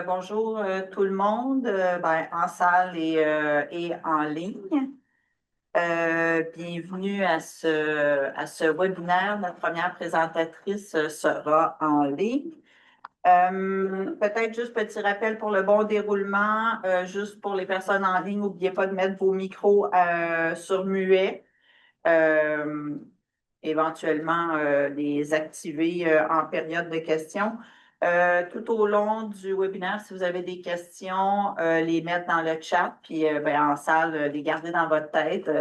Bonjour tout le monde, en salle et en ligne. Bienvenue à ce webinaire. Notre première présentatrice sera en ligne. Peut-être juste petit rappel pour le bon déroulement, juste pour les personnes en ligne, n'oubliez pas de mettre vos micros sur muet. Euh, Éventuellement les activer en période de questions. Tout au long du webinaire, si vous avez des questions, les mettre dans le chat, puis en salle, les garder dans votre tête.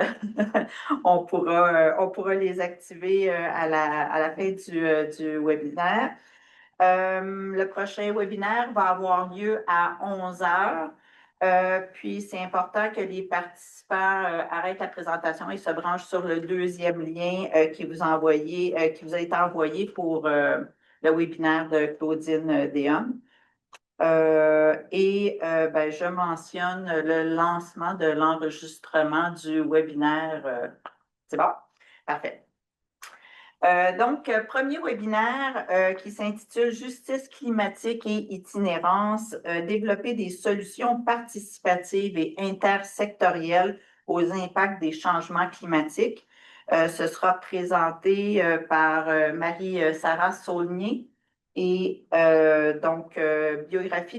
On pourra les activer à la fin du webinaire. Le prochain webinaire va avoir lieu à 11 heures. Puis, c'est important que les participants arrêtent la présentation et se branchent sur le deuxième lien qui vous a été envoyé pour le webinaire de Claudine Déhomme. Je mentionne le lancement de l'enregistrement du webinaire. C'est bon? Parfait. Premier webinaire qui s'intitule Justice climatique et itinérance, développer des solutions participatives et intersectorielles aux impacts des changements climatiques. Ce sera présenté par Marie-Sarah Saulnier. Biographie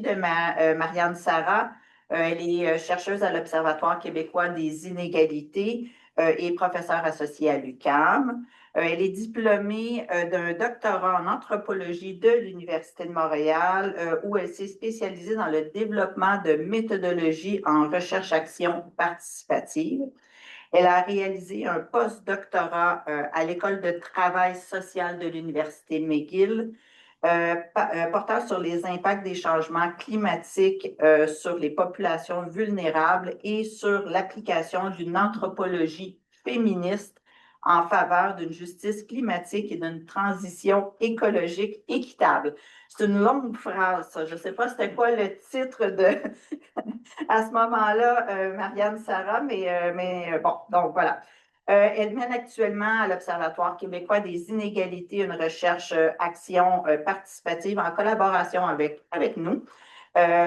de Marianne Sarah. Elle est chercheuse à l'Observatoire québécois des inégalités et professeure associée à l'UQAM. Elle est diplômée d'un doctorat en anthropologie de l'Université de Montréal, où elle s'est spécialisée dans le développement de méthodologies en recherche-action participative. Elle a réalisé un post-doctorat à l'École de travail social de l'Université McGill, portant sur les impacts des changements climatiques sur les populations vulnérables et sur l'application d'une anthropologie féministe en faveur d'une justice climatique et d'une transition écologique équitable. C'est une longue phrase, ça. Je ne sais pas c'était quoi le titre de à ce moment-là, Marianne Sarah, bon, donc voilà. Elle mène actuellement à l'Observatoire québécois des inégalités une recherche action participative en collaboration avec nous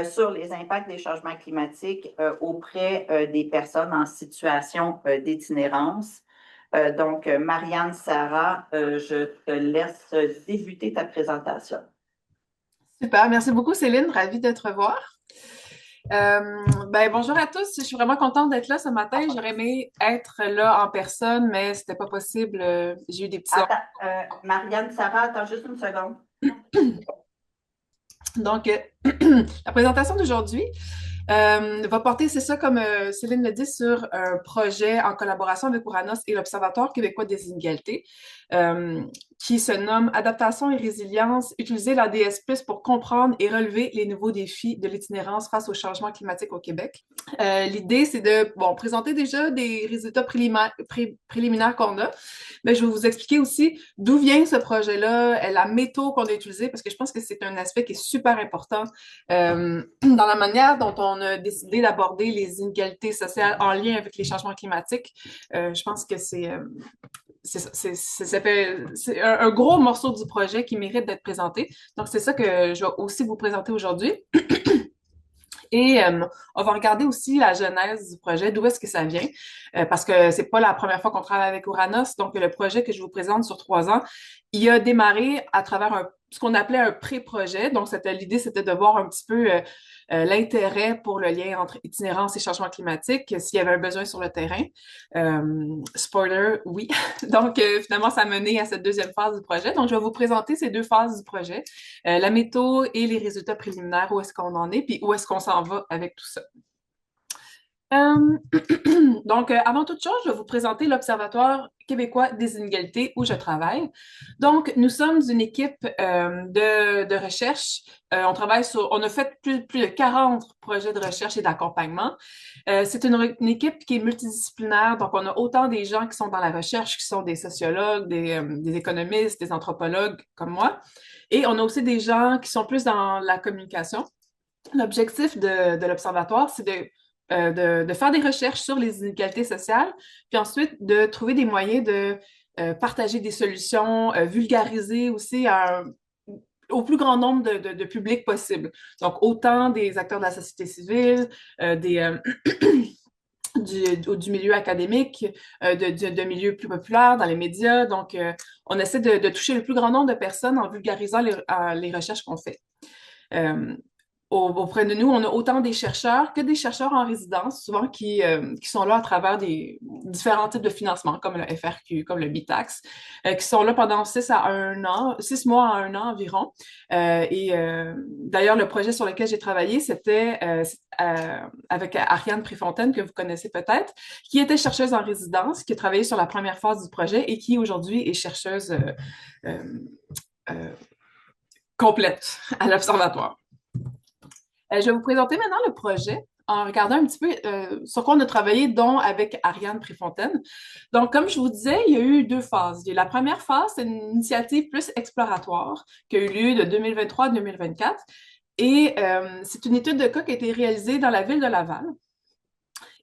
sur les impacts des changements climatiques auprès des personnes en situation d'itinérance. Marianne Sarah, je te laisse débuter ta présentation. Super, merci beaucoup Céline, ravie de te revoir. Bonjour à tous, je suis vraiment contente d'être là ce matin. J'aurais aimé être là en personne, mais c'était pas possible. J'ai eu des petits... Attends, Marianne Sarah, attends juste une seconde. Donc, la présentation d'aujourd'hui va porter, c'est ça, comme Céline le dit, sur un projet en collaboration avec Ouranos et l'Observatoire québécois des inégalités, euh, qui se nomme Adaptation et résilience, utiliser l'ADS+ pour comprendre et relever les nouveaux défis de l'itinérance face au changement climatique au Québec. L'idée, c'est de, bon, présenter déjà des résultats préliminaires qu'on a, mais je vais vous expliquer aussi d'où vient ce projet-là, la méthode qu'on a utilisée, parce que je pense que c'est un aspect qui est super important dans la manière dont on a décidé d'aborder les inégalités sociales en lien avec les changements climatiques. Je pense que c'est un gros morceau du projet qui mérite d'être présenté. Donc, c'est ça que je vais aussi vous présenter aujourd'hui. Et on va regarder aussi la genèse du projet, d'où est-ce que ça vient, parce que c'est pas la première fois qu'on travaille avec Ouranos. Donc, le projet que je vous présente sur 3 ans, il a démarré à travers ce qu'on appelait un pré-projet. Donc, l'idée, c'était de voir un petit peu l'intérêt pour le lien entre itinérance et changement climatique, s'il y avait un besoin sur le terrain. Spoiler, oui. Donc, finalement, ça a mené à cette deuxième phase du projet. Donc, je vais vous présenter ces deux phases du projet, la méthode et les résultats préliminaires, où est-ce qu'on en est, puis où est-ce qu'on s'en va avec tout ça. Euh, Avant toute chose, je vais vous présenter l'Observatoire québécois des inégalités où je travaille. Donc, nous sommes une équipe de recherche. On a fait plus de 40 projets de recherche et d'accompagnement. C'est une équipe qui est multidisciplinaire. Donc, on a autant des gens qui sont dans la recherche, qui sont des sociologues, des économistes, des anthropologues comme moi. Et on a aussi des gens qui sont plus dans la communication. L'objectif de l'Observatoire, c'est de faire des recherches sur les inégalités sociales, puis ensuite de trouver des moyens de partager des solutions, vulgariser aussi au plus grand nombre de publics possible. Donc, autant des acteurs de la société civile, du milieu académique, de milieux plus populaires dans les médias. Donc, on essaie de toucher le plus grand nombre de personnes en vulgarisant les recherches qu'on fait. Euh, Auprès de nous, on a autant des chercheurs que des chercheurs en résidence, souvent qui sont là à travers des différents types de financement, comme le FRQ, comme le BITAX, qui sont là pendant 6 mois à 1 an environ. D'ailleurs, le projet sur lequel j'ai travaillé, c'était avec Ariane Préfontaine, que vous connaissez peut-être, qui était chercheuse en résidence, qui a travaillé sur la première phase du projet et qui aujourd'hui est chercheuse euh, euh, complète à l'Observatoire. Je vais vous présenter maintenant le projet en regardant un petit peu sur quoi on a travaillé, dont avec Ariane Préfontaine. Donc, comme je vous disais, il y a eu 2 phases. La première phase, c'est une initiative plus exploratoire qui a eu lieu de 2023 à 2024. Et c'est une étude de cas qui a été réalisée dans la ville de Laval.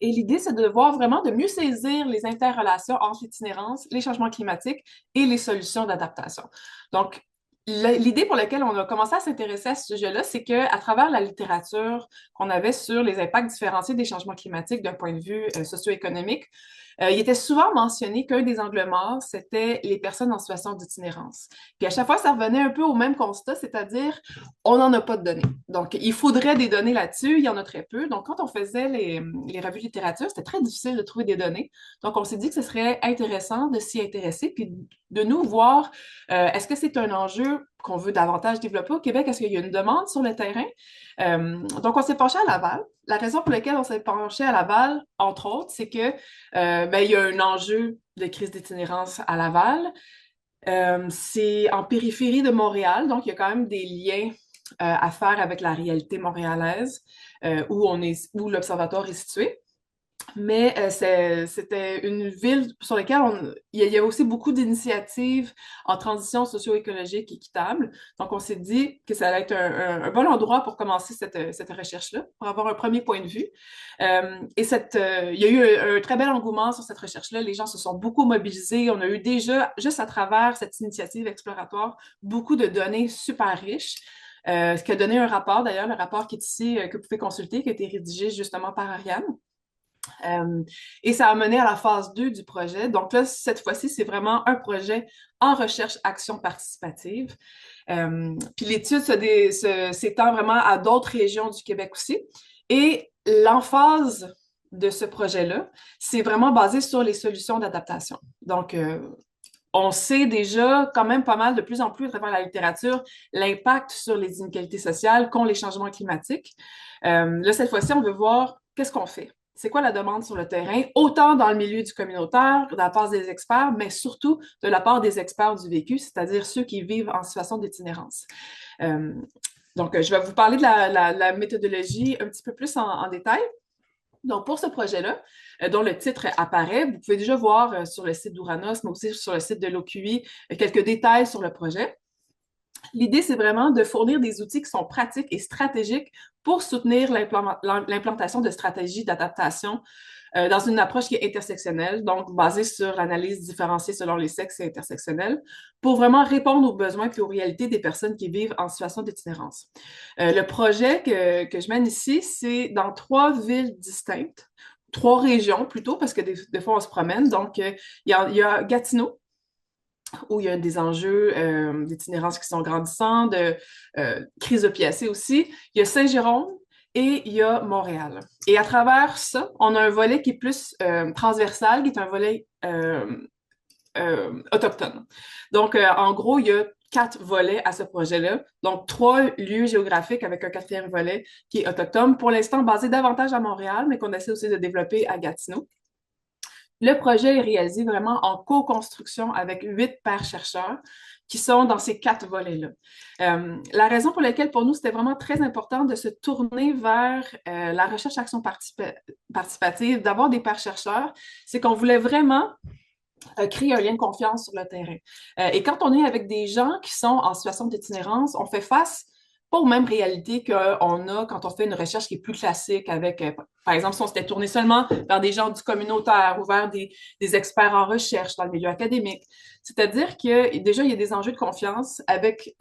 Et l'idée, c'est de voir vraiment de mieux saisir les interrelations entre l'itinérance, les changements climatiques et les solutions d'adaptation. Donc, l'idée pour laquelle on a commencé à s'intéresser à ce sujet-là, c'est qu'à travers la littérature qu'on avait sur les impacts différenciés des changements climatiques d'un point de vue socio-économique, il était souvent mentionné qu'un des angles morts, c'était les personnes en situation d'itinérance. Puis à chaque fois, ça revenait un peu au même constat, c'est-à-dire on n'en a pas de données. Donc, il faudrait des données là-dessus, il y en a très peu. Donc, quand on faisait les revues de littérature, c'était très difficile de trouver des données. Donc, on s'est dit que ce serait intéressant de s'y intéresser, puis de nous voir, est-ce que c'est un enjeu qu'on veut davantage développer au Québec? Est-ce qu'il y a une demande sur le terrain? Donc, on s'est penché à Laval. La raison pour laquelle on s'est penché à Laval, entre autres, c'est que il y a un enjeu de crise d'itinérance à Laval. C'est en périphérie de Montréal, donc il y a quand même des liens à faire avec la réalité montréalaise où l'Observatoire est situé. Mais c'était une ville sur laquelle il y avait aussi beaucoup d'initiatives en transition socio-écologique équitable. Donc, on s'est dit que ça allait être un bon endroit pour commencer cette recherche-là, pour avoir un premier point de vue. Il y a eu un très bel engouement sur cette recherche-là. Les gens se sont beaucoup mobilisés. On a eu déjà, juste à travers cette initiative exploratoire, beaucoup de données super riches. Ce qui a donné un rapport, d'ailleurs, le rapport qui est ici, que vous pouvez consulter, qui a été rédigé justement par Ariane. Et ça a mené à la phase 2 du projet. Donc là, cette fois-ci, c'est vraiment un projet en recherche-action participative. Puis l'étude s'étend vraiment à d'autres régions du Québec aussi. Et l'emphase de ce projet-là, c'est vraiment basé sur les solutions d'adaptation. Donc, on sait déjà quand même pas mal, de plus en plus à travers la littérature, l'impact sur les inégalités sociales qu'ont les changements climatiques. Là, cette fois-ci, on veut voir qu'est-ce qu'on fait. C'est quoi la demande sur le terrain, autant dans le milieu du communautaire, de la part des experts, mais surtout de la part des experts du vécu, c'est-à-dire ceux qui vivent en situation d'itinérance. Donc, je vais vous parler de la méthodologie un petit peu plus en détail. Donc, pour ce projet-là, dont le titre apparaît, vous pouvez déjà voir sur le site d'Ouranos, mais aussi sur le site de l'OQI, quelques détails sur le projet. L'idée, c'est vraiment de fournir des outils qui sont pratiques et stratégiques pour soutenir l'implantation de stratégies d'adaptation dans une approche qui est intersectionnelle, donc basée sur l'analyse différenciée selon les sexes et intersectionnelle, pour vraiment répondre aux besoins et aux réalités des personnes qui vivent en situation d'itinérance. Le projet que je mène ici, c'est dans 3 villes distinctes, 3 régions plutôt, parce que des fois on se promène. Donc, il y a Gatineau, où il y a des enjeux d'itinérance qui sont grandissants, de crise opiacée aussi. Il y a Saint-Jérôme et il y a Montréal. Et à travers ça, on a un volet qui est plus transversal, qui est un volet autochtone. Donc, en gros, il y a 4 volets à ce projet-là. Donc, 3 lieux géographiques avec un 4e volet qui est autochtone. Pour l'instant, basé davantage à Montréal, mais qu'on essaie aussi de développer à Gatineau. Le projet est réalisé vraiment en co-construction avec 8 pairs chercheurs qui sont dans ces 4 volets-là. La raison pour laquelle, pour nous, c'était vraiment très important de se tourner vers la recherche-action participative, d'avoir des pairs chercheurs, c'est qu'on voulait vraiment créer un lien de confiance sur le terrain. Et quand on est avec des gens qui sont en situation d'itinérance, on fait face pas aux mêmes réalités qu'on a quand on fait une recherche qui est plus classique avec, par exemple, si on s'était tourné seulement vers des gens du communautaire ou vers des experts en recherche dans le milieu académique. C'est-à-dire que déjà, il y a des enjeux de confiance avec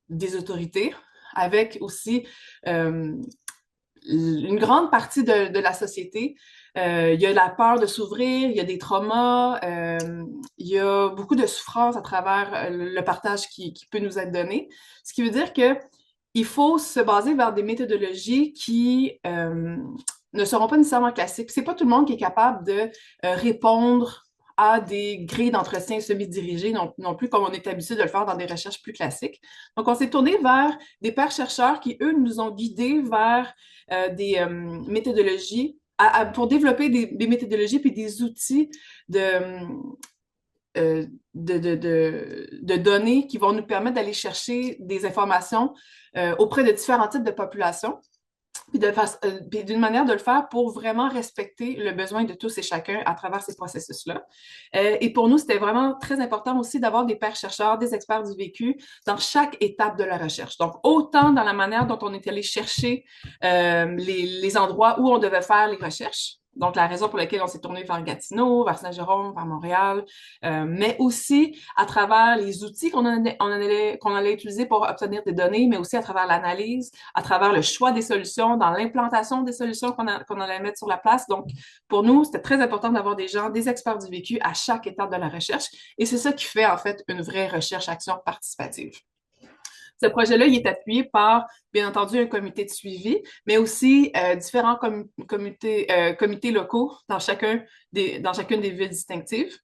des autorités, avec aussi une grande partie de la société. Il y a la peur de s'ouvrir, il y a des traumas, il y a beaucoup de souffrance à travers le partage qui peut nous être donné. Ce qui veut dire que il faut se baser vers des méthodologies qui ne seront pas nécessairement classiques. C'est pas tout le monde qui est capable de répondre à des grilles d'entretien semi-dirigées, non plus comme on est habitué de le faire dans des recherches plus classiques. Donc, on s'est tourné vers des pairs chercheurs qui, eux, nous ont guidés vers des méthodologies pour développer des méthodologies puis des outils de données qui vont nous permettre d'aller chercher des informations auprès de différents types de populations, puis d'une manière de le faire pour vraiment respecter le besoin de tous et chacun à travers ces processus-là. Et pour nous, c'était vraiment très important aussi d'avoir des pairs chercheurs, des experts du vécu dans chaque étape de la recherche. Donc, autant dans la manière dont on est allé chercher les endroits où on devait faire les recherches, donc la raison pour laquelle on s'est tourné vers Gatineau, vers Saint-Jérôme, vers Montréal, mais aussi à travers les outils qu'on allait utiliser pour obtenir des données, mais aussi à travers l'analyse, à travers le choix des solutions, dans l'implantation des solutions qu'on allait mettre sur la place. Donc, pour nous, c'était très important d'avoir des gens, des experts du vécu à chaque étape de la recherche. Et c'est ça qui fait, en fait, une vraie recherche-action participative. Ce projet-là, il est appuyé par, bien entendu, un comité de suivi, mais aussi différents comités locaux dans chacune des villes distinctives.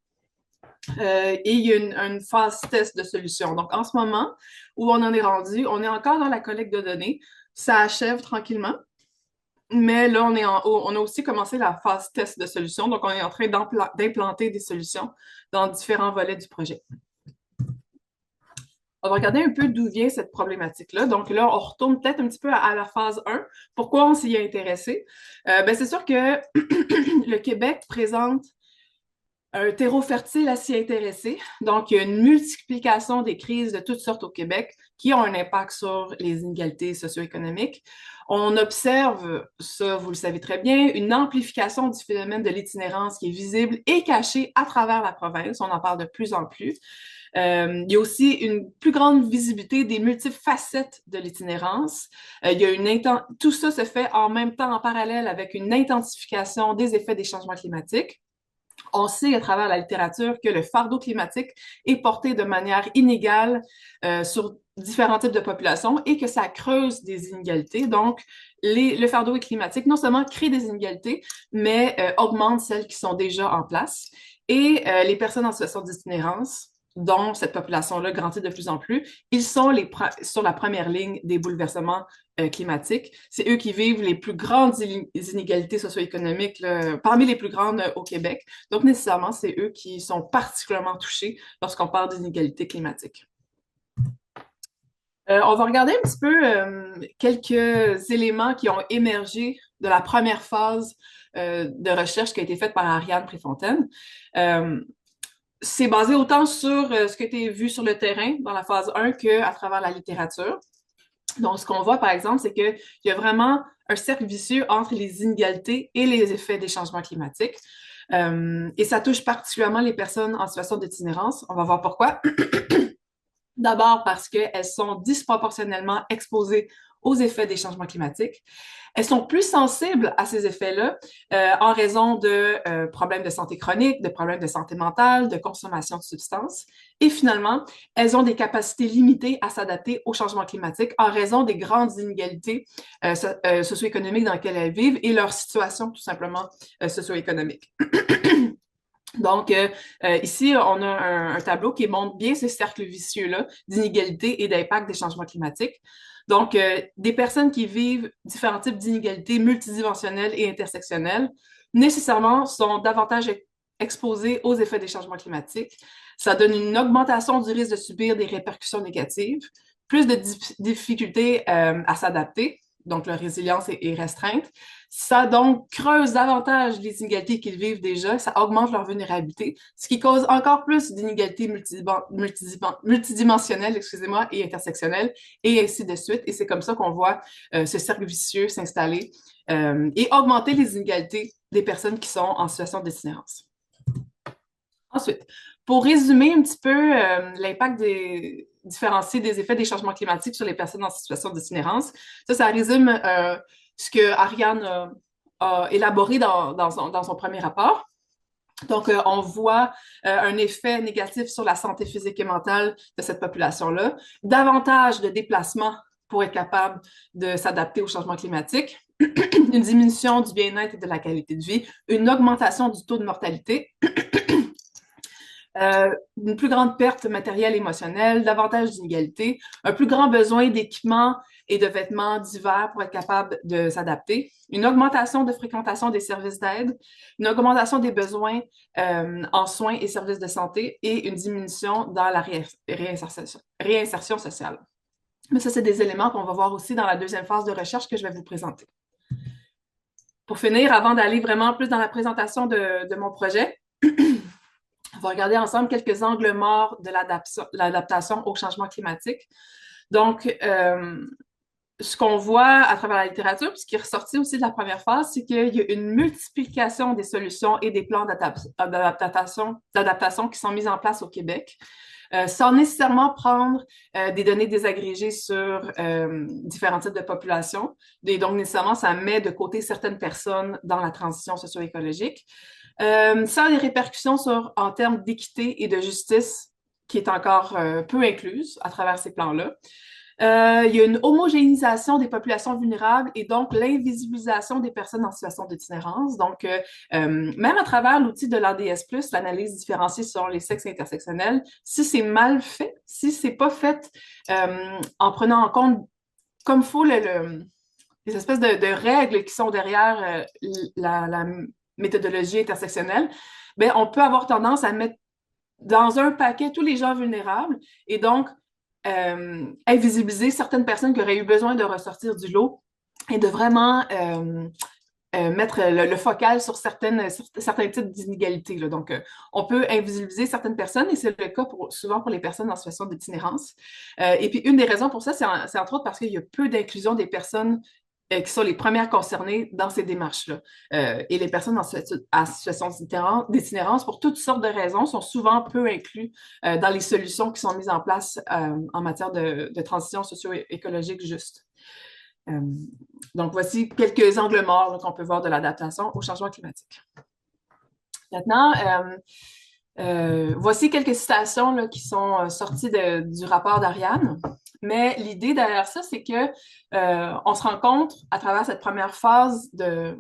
Et il y a une phase test de solution. Donc, en ce moment, où on en est rendu, on est encore dans la collecte de données. Ça achève tranquillement. Mais là, on a aussi commencé la phase test de solution. Donc, on est en train d'implanter des solutions dans différents volets du projet. On va regarder un peu d'où vient cette problématique-là. Donc là, on retourne peut-être un petit peu à la phase 1. Pourquoi on s'y est intéressé? C'est sûr que le Québec présente un terreau fertile à s'y intéresser. Donc, il y a une multiplication des crises de toutes sortes au Québec qui ont un impact sur les inégalités socio-économiques. On observe, ça vous le savez très bien, une amplification du phénomène de l'itinérance qui est visible et cachée à travers la province. On en parle de plus en plus. Il y a aussi une plus grande visibilité des multiples facettes de l'itinérance. Tout ça se fait en même temps, en parallèle, avec une intensification des effets des changements climatiques. On sait à travers la littérature que le fardeau climatique est porté de manière inégale sur différents types de populations et que ça creuse des inégalités. Donc, le fardeau climatique non seulement crée des inégalités, mais augmente celles qui sont déjà en place. Et les personnes en situation d'itinérance, dont cette population-là grandit de plus en plus, ils sont sur la première ligne des bouleversements climatiques. C'est eux qui vivent les plus grandes inégalités socio-économiques, là, parmi les plus grandes au Québec. Donc, nécessairement, c'est eux qui sont particulièrement touchés lorsqu'on parle d'inégalités climatiques. On va regarder un petit peu quelques éléments qui ont émergé de la première phase de recherche qui a été faite par Ariane Préfontaine. C'est basé autant sur ce qui a été vu sur le terrain dans la phase 1 qu'à travers la littérature. Donc, ce qu'on voit, par exemple, c'est qu'il y a vraiment un cercle vicieux entre les inégalités et les effets des changements climatiques. Et ça touche particulièrement les personnes en situation d'itinérance. On va voir pourquoi. D'abord parce qu'elles sont disproportionnellement exposées aux effets des changements climatiques. Elles sont plus sensibles à ces effets-là en raison de problèmes de santé chronique, de problèmes de santé mentale, de consommation de substances. Et finalement, elles ont des capacités limitées à s'adapter aux changements climatiques en raison des grandes inégalités socio-économiques dans lesquelles elles vivent et leur situation tout simplement socio-économique. Donc, ici, on a un tableau qui montre bien ce cercle vicieux-là d'inégalité et d'impact des changements climatiques. Donc, des personnes qui vivent différents types d'inégalités multidimensionnelles et intersectionnelles, nécessairement, sont davantage exposées aux effets des changements climatiques. Ça donne une augmentation du risque de subir des répercussions négatives, plus de difficultés à s'adapter, donc leur résilience est restreinte. Ça donc creuse davantage les inégalités qu'ils vivent déjà, ça augmente leur vulnérabilité, ce qui cause encore plus d'inégalités multidimensionnelles, excusez-moi, et intersectionnelles, et ainsi de suite. Et c'est comme ça qu'on voit ce cercle vicieux s'installer et augmenter les inégalités des personnes qui sont en situation d'itinérance. Ensuite, pour résumer un petit peu l'impact différencié des effets des changements climatiques sur les personnes en situation d'itinérance, ça résume ce que Ariane a élaboré dans son premier rapport. Donc, on voit un effet négatif sur la santé physique et mentale de cette population-là, davantage de déplacements pour être capable de s'adapter au changement climatique, une diminution du bien-être et de la qualité de vie, une augmentation du taux de mortalité, une plus grande perte matérielle et émotionnelle, davantage d'inégalités, un plus grand besoin d'équipements et de vêtements divers pour être capable de s'adapter, une augmentation de fréquentation des services d'aide, une augmentation des besoins en soins et services de santé et une diminution dans la réinsertion sociale. Mais ça, c'est des éléments qu'on va voir aussi dans la deuxième phase de recherche que je vais vous présenter. Pour finir, avant d'aller vraiment plus dans la présentation de mon projet, on va regarder ensemble quelques angles morts de l'adaptation au changement climatique. Donc, ce qu'on voit à travers la littérature, puis ce qui est ressorti aussi de la première phase, c'est qu'il y a une multiplication des solutions et des plans d'adaptation qui sont mis en place au Québec, sans nécessairement prendre des données désagrégées sur différents types de populations. Et donc, nécessairement, ça met de côté certaines personnes dans la transition socio-écologique. Ça a des répercussions en termes d'équité et de justice qui est encore peu incluse à travers ces plans-là. Il y a une homogénéisation des populations vulnérables et donc l'invisibilisation des personnes en situation d'itinérance. Donc, même à travers l'outil de l'ADS+, l'analyse différenciée sur les sexes intersectionnels, si c'est mal fait, si c'est pas fait en prenant en compte comme il faut les espèces de règles qui sont derrière la méthodologie intersectionnelle, bien, on peut avoir tendance à mettre dans un paquet tous les gens vulnérables et donc invisibiliser certaines personnes qui auraient eu besoin de ressortir du lot et de vraiment mettre le focal sur certains types d'inégalités. Donc, on peut invisibiliser certaines personnes et c'est le cas souvent pour les personnes en situation d'itinérance. Et puis, une des raisons pour ça, c'est entre autres parce qu'il y a peu d'inclusion des personnes qui sont les premières concernées dans ces démarches-là. Et les personnes en situation d'itinérance, pour toutes sortes de raisons, sont souvent peu incluses dans les solutions qui sont mises en place en matière de transition socio-écologique juste. Donc, voici quelques angles morts qu'on peut voir de l'adaptation au changement climatique. Maintenant, voici quelques citations là, qui sont sorties du rapport d'Ariane. Mais l'idée derrière ça, c'est que on se rend compte à travers cette première phase de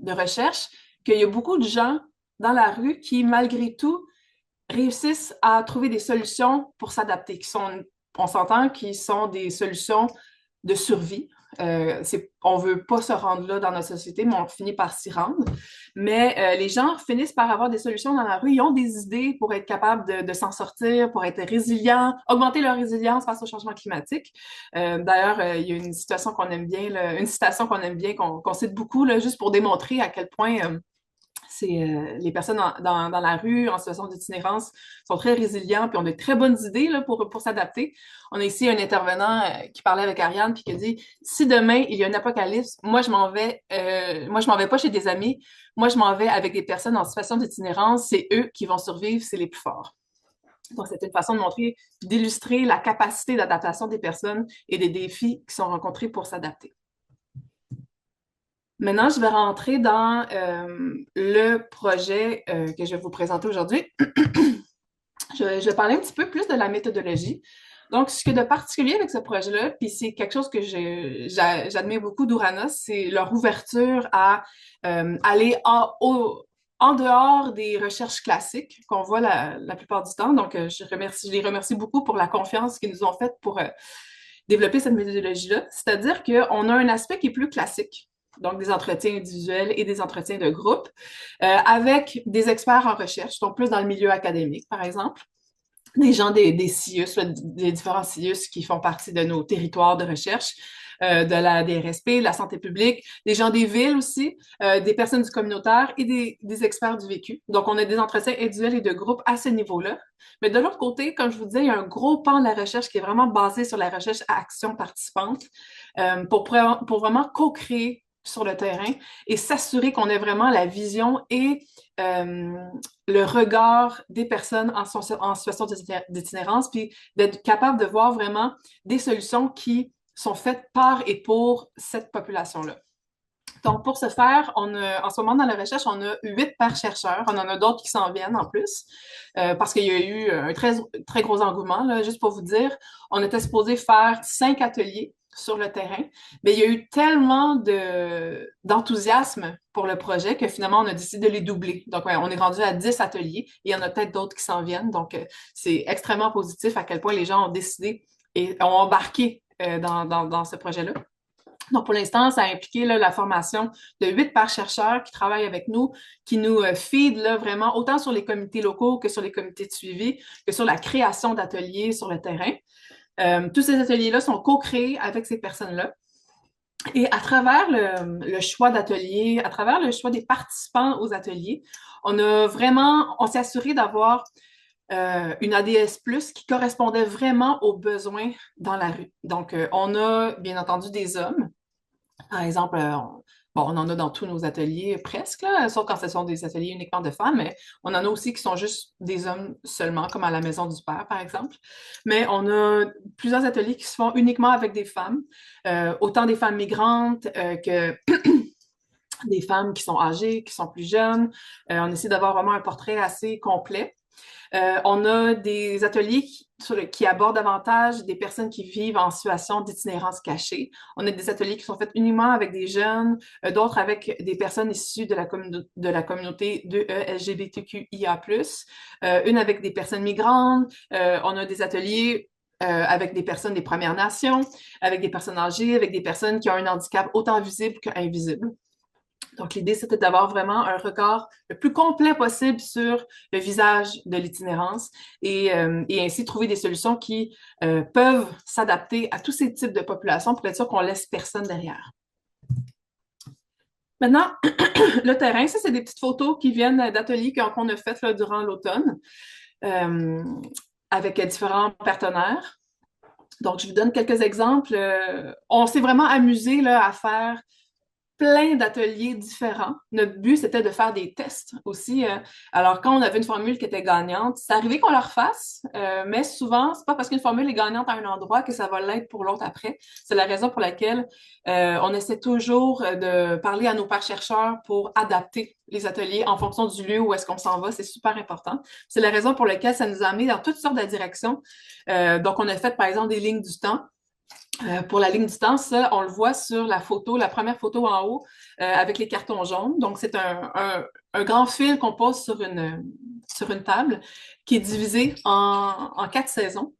recherche qu'il y a beaucoup de gens dans la rue qui, malgré tout, réussissent à trouver des solutions pour s'adapter, on s'entend, qui sont des solutions de survie. On veut pas se rendre là dans notre société, mais on finit par s'y rendre. Mais les gens finissent par avoir des solutions dans la rue. Ils ont des idées pour être capables de s'en sortir, pour être résilients, augmenter leur résilience face au changement climatique. D'ailleurs, il y a une citation qu'on aime bien, qu'on cite beaucoup, là, juste pour démontrer à quel point les personnes dans la rue, en situation d'itinérance, sont très résilients puis ont de très bonnes idées là, pour s'adapter. On a ici un intervenant qui parlait avec Ariane puis qui a dit « Si demain, il y a un apocalypse, moi, je m'en vais pas chez des amis, moi, je m'en vais avec des personnes en situation d'itinérance, c'est eux qui vont survivre, c'est les plus forts. » Donc, c'est une façon de montrer, d'illustrer la capacité d'adaptation des personnes et des défis qui sont rencontrés pour s'adapter. Maintenant, je vais rentrer dans le projet que je vais vous présenter aujourd'hui. Je vais parler un petit peu plus de la méthodologie. Donc, ce qui est de particulier avec ce projet-là, puis c'est quelque chose que j'admire beaucoup d'Ouranos, c'est leur ouverture à aller en dehors des recherches classiques qu'on voit la plupart du temps. Donc, je les remercie beaucoup pour la confiance qu'ils nous ont faite pour développer cette méthodologie-là. C'est-à-dire qu'on a un aspect qui est plus classique. Donc des entretiens individuels et des entretiens de groupe, avec des experts en recherche, donc plus dans le milieu académique, par exemple, des gens des CIUS, des différents CIUS qui font partie de nos territoires de recherche, de la DRSP, de la santé publique, des gens des villes aussi, des personnes du communautaire et des experts du vécu. Donc, on a des entretiens individuels et de groupe à ce niveau-là. Mais de l'autre côté, comme je vous disais, il y a un gros pan de la recherche qui est vraiment basé sur la recherche à action participante pour vraiment co-créer sur le terrain et s'assurer qu'on ait vraiment la vision et le regard des personnes en situation d'itinérance, puis d'être capable de voir vraiment des solutions qui sont faites par et pour cette population-là. Donc, pour ce faire, en ce moment, dans la recherche, on a 8 chercheurs. On en a d'autres qui s'en viennent en plus, parce qu'il y a eu un très gros engouement, là, juste pour vous dire. On était supposé faire 5 ateliers sur le terrain, mais il y a eu tellement d'enthousiasme pour le projet que finalement, on a décidé de les doubler. Donc, ouais, on est rendu à 10 ateliers et il y en a peut-être d'autres qui s'en viennent. Donc, c'est extrêmement positif à quel point les gens ont décidé et ont embarqué dans ce projet-là. Donc, pour l'instant, ça a impliqué là, la formation de 8 chercheurs qui travaillent avec nous, qui nous feed là, vraiment autant sur les comités locaux que sur les comités de suivi, que sur la création d'ateliers sur le terrain. Tous ces ateliers-là sont co-créés avec ces personnes-là. Et à travers le choix d'ateliers, à travers le choix des participants aux ateliers, on s'est assuré d'avoir une ADS plus qui correspondait vraiment aux besoins dans la rue. Donc, on a bien entendu des hommes. Par exemple, on en a dans tous nos ateliers presque, là, sauf quand ce sont des ateliers uniquement de femmes, mais on en a aussi qui sont juste des hommes seulement, comme à la Maison du Père, par exemple. Mais on a plusieurs ateliers qui se font uniquement avec des femmes, autant des femmes migrantes que des femmes qui sont âgées, qui sont plus jeunes. On essaie d'avoir vraiment un portrait assez complet. On a des ateliers qui abordent davantage des personnes qui vivent en situation d'itinérance cachée. On a des ateliers qui sont faits uniquement avec des jeunes, d'autres avec des personnes issues de la communauté de LGBTQIA+, une avec des personnes migrantes. On a des ateliers avec des personnes des Premières Nations, avec des personnes âgées, avec des personnes qui ont un handicap autant visible qu'invisible. Donc, l'idée, c'était d'avoir vraiment un regard le plus complet possible sur le visage de l'itinérance et ainsi trouver des solutions qui peuvent s'adapter à tous ces types de populations pour être sûr qu'on laisse personne derrière. Maintenant, le terrain, ça, c'est des petites photos qui viennent d'ateliers qu'on a fait là, durant l'automne avec différents partenaires. Donc, je vous donne quelques exemples. On s'est vraiment amusé là, à faire plein d'ateliers différents. Notre but, c'était de faire des tests aussi. Alors, quand on avait une formule qui était gagnante, c'est arrivé qu'on la refasse, mais souvent, c'est pas parce qu'une formule est gagnante à un endroit que ça va l'être pour l'autre après. C'est la raison pour laquelle on essaie toujours de parler à nos pairs chercheurs pour adapter les ateliers en fonction du lieu où est-ce qu'on s'en va. C'est super important. C'est la raison pour laquelle ça nous a amené dans toutes sortes de directions. Donc, on a fait, par exemple, des lignes du temps. Pour la ligne du temps, ça, on le voit sur la photo, la première photo en haut, avec les cartons jaunes. Donc, c'est un grand fil qu'on pose sur une table qui est divisé en 4 saisons.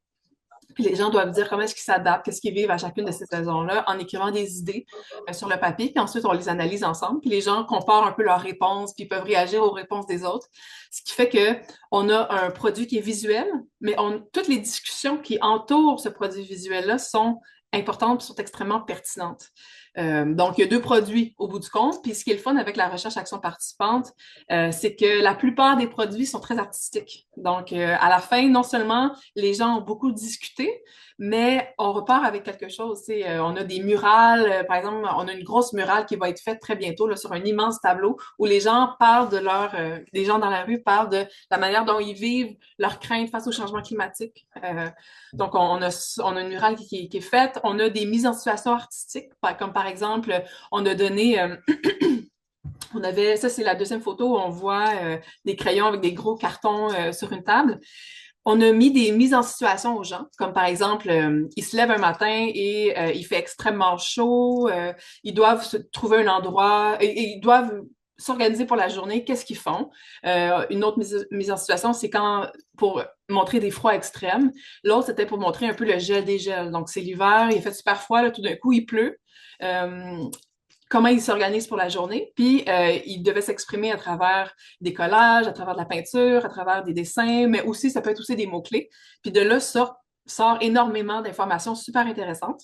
Puis les gens doivent dire comment est-ce qu'ils s'adaptent, qu'est-ce qu'ils vivent à chacune de ces saisons-là, en écrivant des idées sur le papier. Puis ensuite, on les analyse ensemble. Puis les gens comparent un peu leurs réponses, puis peuvent réagir aux réponses des autres. Ce qui fait que on a un produit qui est visuel, mais toutes les discussions qui entourent ce produit visuel-là sont importantes, sont extrêmement pertinentes. Donc, il y a 2 produits au bout du compte. Puis, ce qui est le fun avec la recherche action participante, c'est que la plupart des produits sont très artistiques. Donc, à la fin, non seulement les gens ont beaucoup discuté, mais on repart avec quelque chose. On a des murales, par exemple, on a une grosse murale qui va être faite très bientôt là, sur un immense tableau où les gens parlent les gens dans la rue parlent de la manière dont ils vivent leurs craintes face au changement climatique. Donc, on a une murale qui est faite. On a des mises en situation artistiques, comme par exemple, on a donné... ça c'est la deuxième photo où on voit des crayons avec des gros cartons sur une table. On a mis des mises en situation aux gens, comme par exemple, ils se lèvent un matin et il fait extrêmement chaud, ils doivent se trouver un endroit, et ils doivent s'organiser pour la journée, qu'est-ce qu'ils font? Une autre mise en situation, c'est pour montrer des froids extrêmes. L'autre, c'était pour montrer un peu le gel des gels. Donc, c'est l'hiver, il fait super froid, là, tout d'un coup, il pleut. Comment ils s'organisent pour la journée. Puis, ils devaient s'exprimer à travers des collages, à travers de la peinture, à travers des dessins, mais aussi, ça peut être aussi des mots-clés. Puis de là sort énormément d'informations super intéressantes.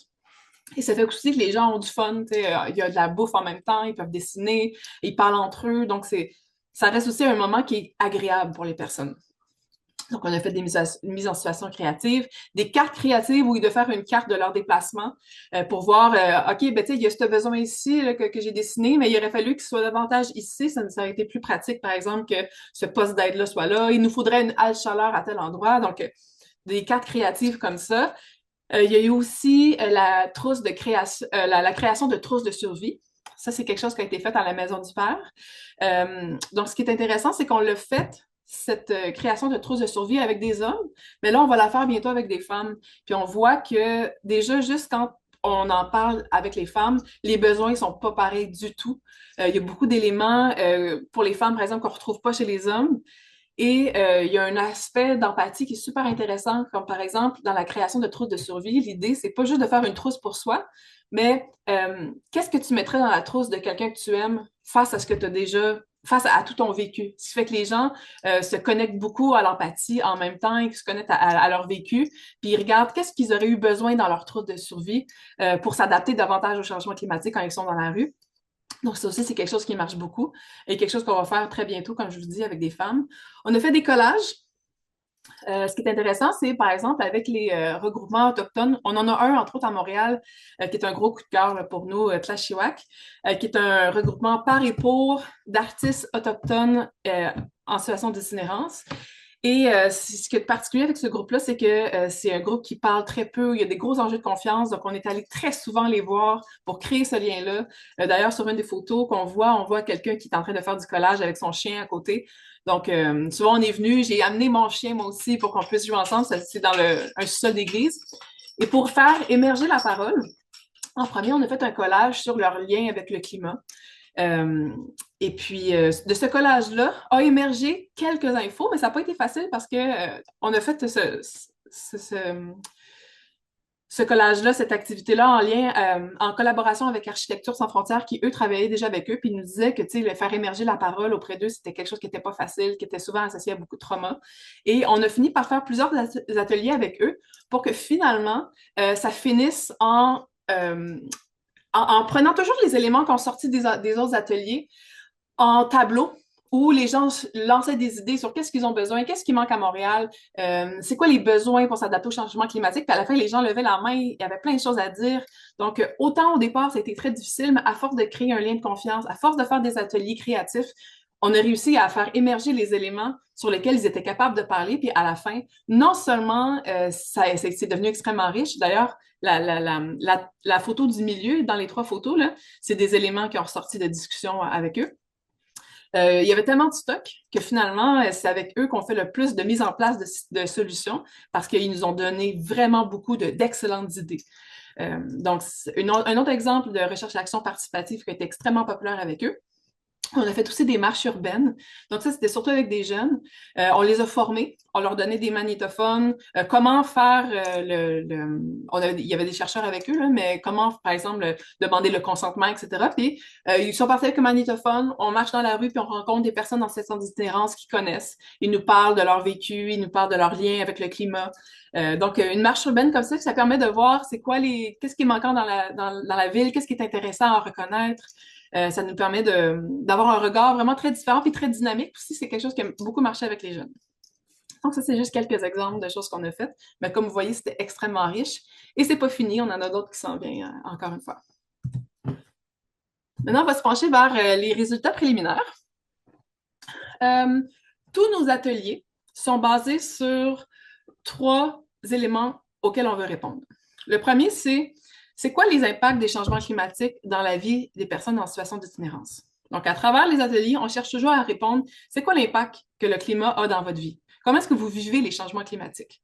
Et ça fait aussi que les gens ont du fun, tu sais, il y a de la bouffe en même temps, ils peuvent dessiner, ils parlent entre eux, donc ça reste aussi un moment qui est agréable pour les personnes. Donc, on a fait des mises en situation créatives, des cartes créatives où ils devaient faire une carte de leur déplacement pour voir, OK, ben, tu sais, il y a ce besoin ici là, que j'ai dessiné, mais il aurait fallu qu'il soit davantage ici. Ça aurait été plus pratique, par exemple, que ce poste d'aide-là soit là. Il nous faudrait une halle chaleur à tel endroit. Donc, des cartes créatives comme ça. Il y a eu aussi la trousse de création, la création de trousses de survie. Ça, c'est quelque chose qui a été fait à la Maison du Père. Donc, ce qui est intéressant, c'est qu'on l'a fait, cette création de trousses de survie avec des hommes, mais là, on va la faire bientôt avec des femmes. Puis on voit que déjà, juste quand on en parle avec les femmes, les besoins ne sont pas pareils du tout. Il y a beaucoup d'éléments pour les femmes, par exemple, qu'on ne retrouve pas chez les hommes. Et il y a un aspect d'empathie qui est super intéressant, comme par exemple dans la création de trousses de survie. L'idée, c'est pas juste de faire une trousse pour soi, mais qu'est-ce que tu mettrais dans la trousse de quelqu'un que tu aimes face à ce que tu as déjà, face à tout ton vécu. Ce qui fait que les gens se connectent beaucoup à l'empathie en même temps, ils se connectent à leur vécu, puis ils regardent qu'est-ce qu'ils auraient eu besoin dans leur trousse de survie pour s'adapter davantage au changement climatique quand ils sont dans la rue. Donc, ça aussi, c'est quelque chose qui marche beaucoup et quelque chose qu'on va faire très bientôt, comme je vous dis, avec des femmes. On a fait des collages. Ce qui est intéressant, c'est, par exemple, avec les regroupements autochtones, on en a un, entre autres, à Montréal, qui est un gros coup de cœur là, pour nous, Tlachiwak, qui est un regroupement par et pour d'artistes autochtones en situation d'itinérance. Et ce qui est particulier avec ce groupe-là, c'est que c'est un groupe qui parle très peu. Il y a des gros enjeux de confiance, donc on est allé très souvent les voir pour créer ce lien-là. D'ailleurs, sur une des photos qu'on voit, on voit quelqu'un qui est en train de faire du collage avec son chien à côté. Donc, souvent, on est venu, j'ai amené mon chien, moi aussi, pour qu'on puisse jouer ensemble. C'est dans un sol d'église. Et pour faire émerger la parole, en premier, on a fait un collage sur leur lien avec le climat. Euh, et puis, de ce collage-là a émergé quelques infos, mais ça n'a pas été facile parce que on a fait ce collage-là, cette activité-là en lien, en collaboration avec Architecture sans frontières, qui, eux, travaillaient déjà avec eux, puis ils nous disaient que, tu sais, faire émerger la parole auprès d'eux, c'était quelque chose qui n'était pas facile, qui était souvent associé à beaucoup de trauma. Et on a fini par faire plusieurs ateliers avec eux pour que finalement, ça finisse en prenant toujours les éléments qu'on sortit des autres ateliers en tableau où les gens lançaient des idées sur qu'est-ce qu'ils ont besoin, qu'est-ce qui manque à Montréal, c'est quoi les besoins pour s'adapter au changement climatique. Puis à la fin, les gens levaient la main, il y avait plein de choses à dire. Donc, autant au départ, ça a été très difficile, mais à force de créer un lien de confiance, à force de faire des ateliers créatifs, on a réussi à faire émerger les éléments sur lesquels ils étaient capables de parler. Puis à la fin, non seulement c'est devenu extrêmement riche, d'ailleurs, la photo du milieu, dans les trois photos, là, c'est des éléments qui ont ressorti de discussion avec eux. Il y avait tellement de stock que finalement, c'est avec eux qu'on fait le plus de mise en place de solutions parce qu'ils nous ont donné vraiment beaucoup d'excellentes idées. Donc, un autre exemple de recherche-action participative qui a été extrêmement populaire avec eux, on a fait aussi des marches urbaines. Donc ça, c'était surtout avec des jeunes. On les a formés, on leur donnait des magnétophones, comment faire il y avait des chercheurs avec eux, là, mais comment, par exemple, demander le consentement, etc. Puis ils sont partis avec un magnétophone, on marche dans la rue, puis on rencontre des personnes en situation d'itinérance qui connaissent. Ils nous parlent de leur vécu, ils nous parlent de leur lien avec le climat. Donc, une marche urbaine comme ça permet de voir qu'est-ce qui est manquant dans la ville, qu'est-ce qui est intéressant à reconnaître. Ça nous permet d'avoir un regard vraiment très différent et très dynamique. Aussi, c'est quelque chose qui a beaucoup marché avec les jeunes. Donc, ça, c'est juste quelques exemples de choses qu'on a faites. Mais comme vous voyez, c'était extrêmement riche. Et c'est pas fini, on en a d'autres qui s'en viennent encore une fois. Maintenant, on va se pencher vers les résultats préliminaires. Tous nos ateliers sont basés sur 3 éléments auxquels on veut répondre. Le premier, c'est quoi les impacts des changements climatiques dans la vie des personnes en situation d'itinérance? Donc, à travers les ateliers, on cherche toujours à répondre, c'est quoi l'impact que le climat a dans votre vie? Comment est-ce que vous vivez les changements climatiques?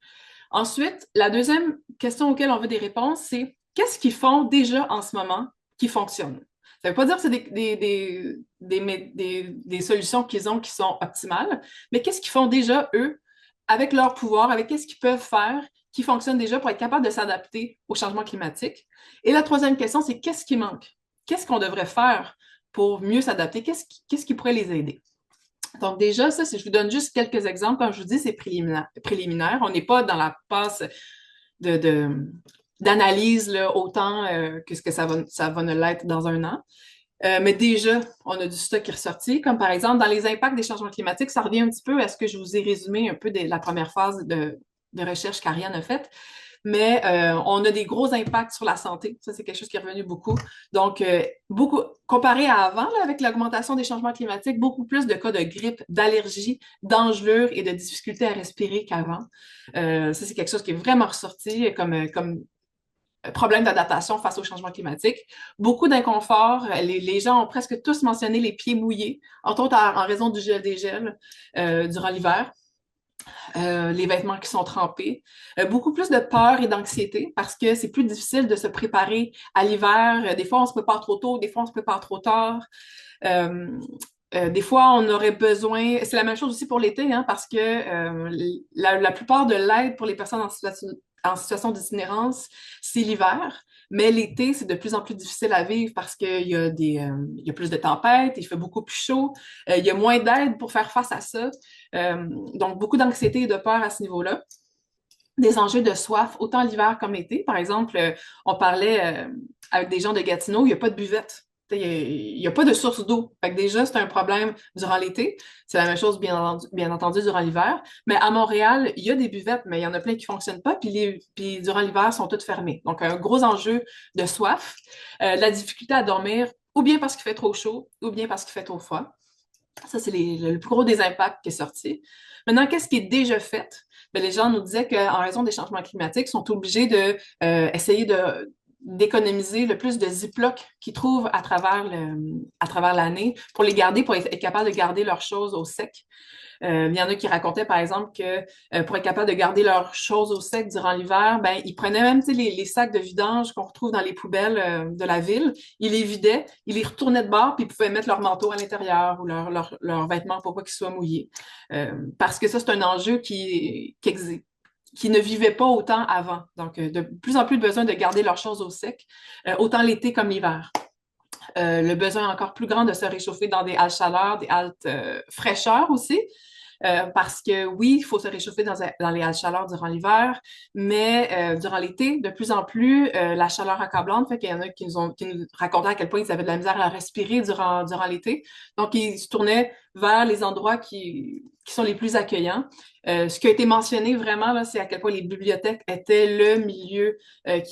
Ensuite, la deuxième question auquel on veut des réponses, c'est qu'est-ce qu'ils font déjà en ce moment qui fonctionne? Ça ne veut pas dire que c'est des solutions qu'ils ont qui sont optimales, mais qu'est-ce qu'ils font déjà, eux, avec leur pouvoir, avec qu'est-ce qu'ils peuvent faire qui fonctionne déjà pour être capable de s'adapter au changement climatique. Et la troisième question, c'est qu'est-ce qui manque? Qu'est-ce qu'on devrait faire pour mieux s'adapter? Qu'est-ce qui pourrait les aider? Donc déjà, ça, je vous donne juste quelques exemples. Comme je vous dis, c'est préliminaire. On n'est pas dans la passe de d'analyse là, autant que ce que ça va ne l'être dans un an. Mais déjà, on a du stock qui est ressorti, comme par exemple dans les impacts des changements climatiques, ça revient un petit peu à ce que je vous ai résumé un peu de la première phase de recherche qu'Ariane a faite. Mais on a des gros impacts sur la santé. Ça, c'est quelque chose qui est revenu beaucoup. Donc, beaucoup, comparé à avant, là, avec l'augmentation des changements climatiques, beaucoup plus de cas de grippe, d'allergie, d'engelure et de difficultés à respirer qu'avant. Ça, c'est quelque chose qui est vraiment ressorti comme problème d'adaptation face au changement climatique. Beaucoup d'inconfort. Les gens ont presque tous mentionné les pieds mouillés, entre autres en raison du gel des gels durant l'hiver. Les vêtements qui sont trempés. Beaucoup plus de peur et d'anxiété parce que c'est plus difficile de se préparer à l'hiver. Des fois, on se prépare trop tôt, des fois, on se prépare trop tard. Euh, des fois, on aurait besoin, c'est la même chose aussi pour l'été, hein, parce que la plupart de l'aide pour les personnes en situation d'itinérance, c'est l'hiver. Mais l'été, c'est de plus en plus difficile à vivre parce il y a plus de tempêtes, il fait beaucoup plus chaud, il y a moins d'aide pour faire face à ça. Donc, beaucoup d'anxiété et de peur à ce niveau-là. Des enjeux de soif, autant l'hiver comme l'été. Par exemple, on parlait avec des gens de Gatineau, il n'y a pas de buvette. Il y a pas de source d'eau. Fait que déjà, c'est un problème durant l'été. C'est la même chose, bien entendu, durant l'hiver. Mais à Montréal, il y a des buvettes, mais il y en a plein qui fonctionnent pas. Puis durant l'hiver, elles sont toutes fermées. Donc, un gros enjeu de soif, la difficulté à dormir, ou bien parce qu'il fait trop chaud, ou bien parce qu'il fait trop froid. Ça, c'est le plus gros des impacts qui est sorti. Maintenant, qu'est-ce qui est déjà fait? Bien, les gens nous disaient qu'en raison des changements climatiques, ils sont obligés de essayer d'économiser le plus de Ziploc qu'ils trouvent à travers l'année pour les garder, pour être capables de garder leurs choses au sec. Il y en a qui racontaient, par exemple, que pour être capable de garder leurs choses au sec durant l'hiver, ben, ils prenaient même les sacs de vidange qu'on retrouve dans les poubelles de la ville, ils les vidaient, ils les retournaient de bord, puis ils pouvaient mettre leur manteau à l'intérieur ou leurs vêtements pour pas qu'ils soient mouillés. Parce que ça, c'est un enjeu qui ne vivait pas autant avant. Donc, de plus en plus de besoin de garder leurs choses au sec, autant l'été comme l'hiver. Le besoin encore plus grand de se réchauffer dans des haltes chaleur, des haltes fraîcheur aussi. Parce que oui, il faut se réchauffer dans les halles chaleur durant l'hiver, mais durant l'été, de plus en plus, la chaleur accablante fait qu'il y en a qui nous racontaient à quel point ils avaient de la misère à respirer durant l'été. Donc, ils se tournaient vers les endroits qui sont les plus accueillants. Ce qui a été mentionné vraiment, là, c'est à quel point les bibliothèques étaient le milieu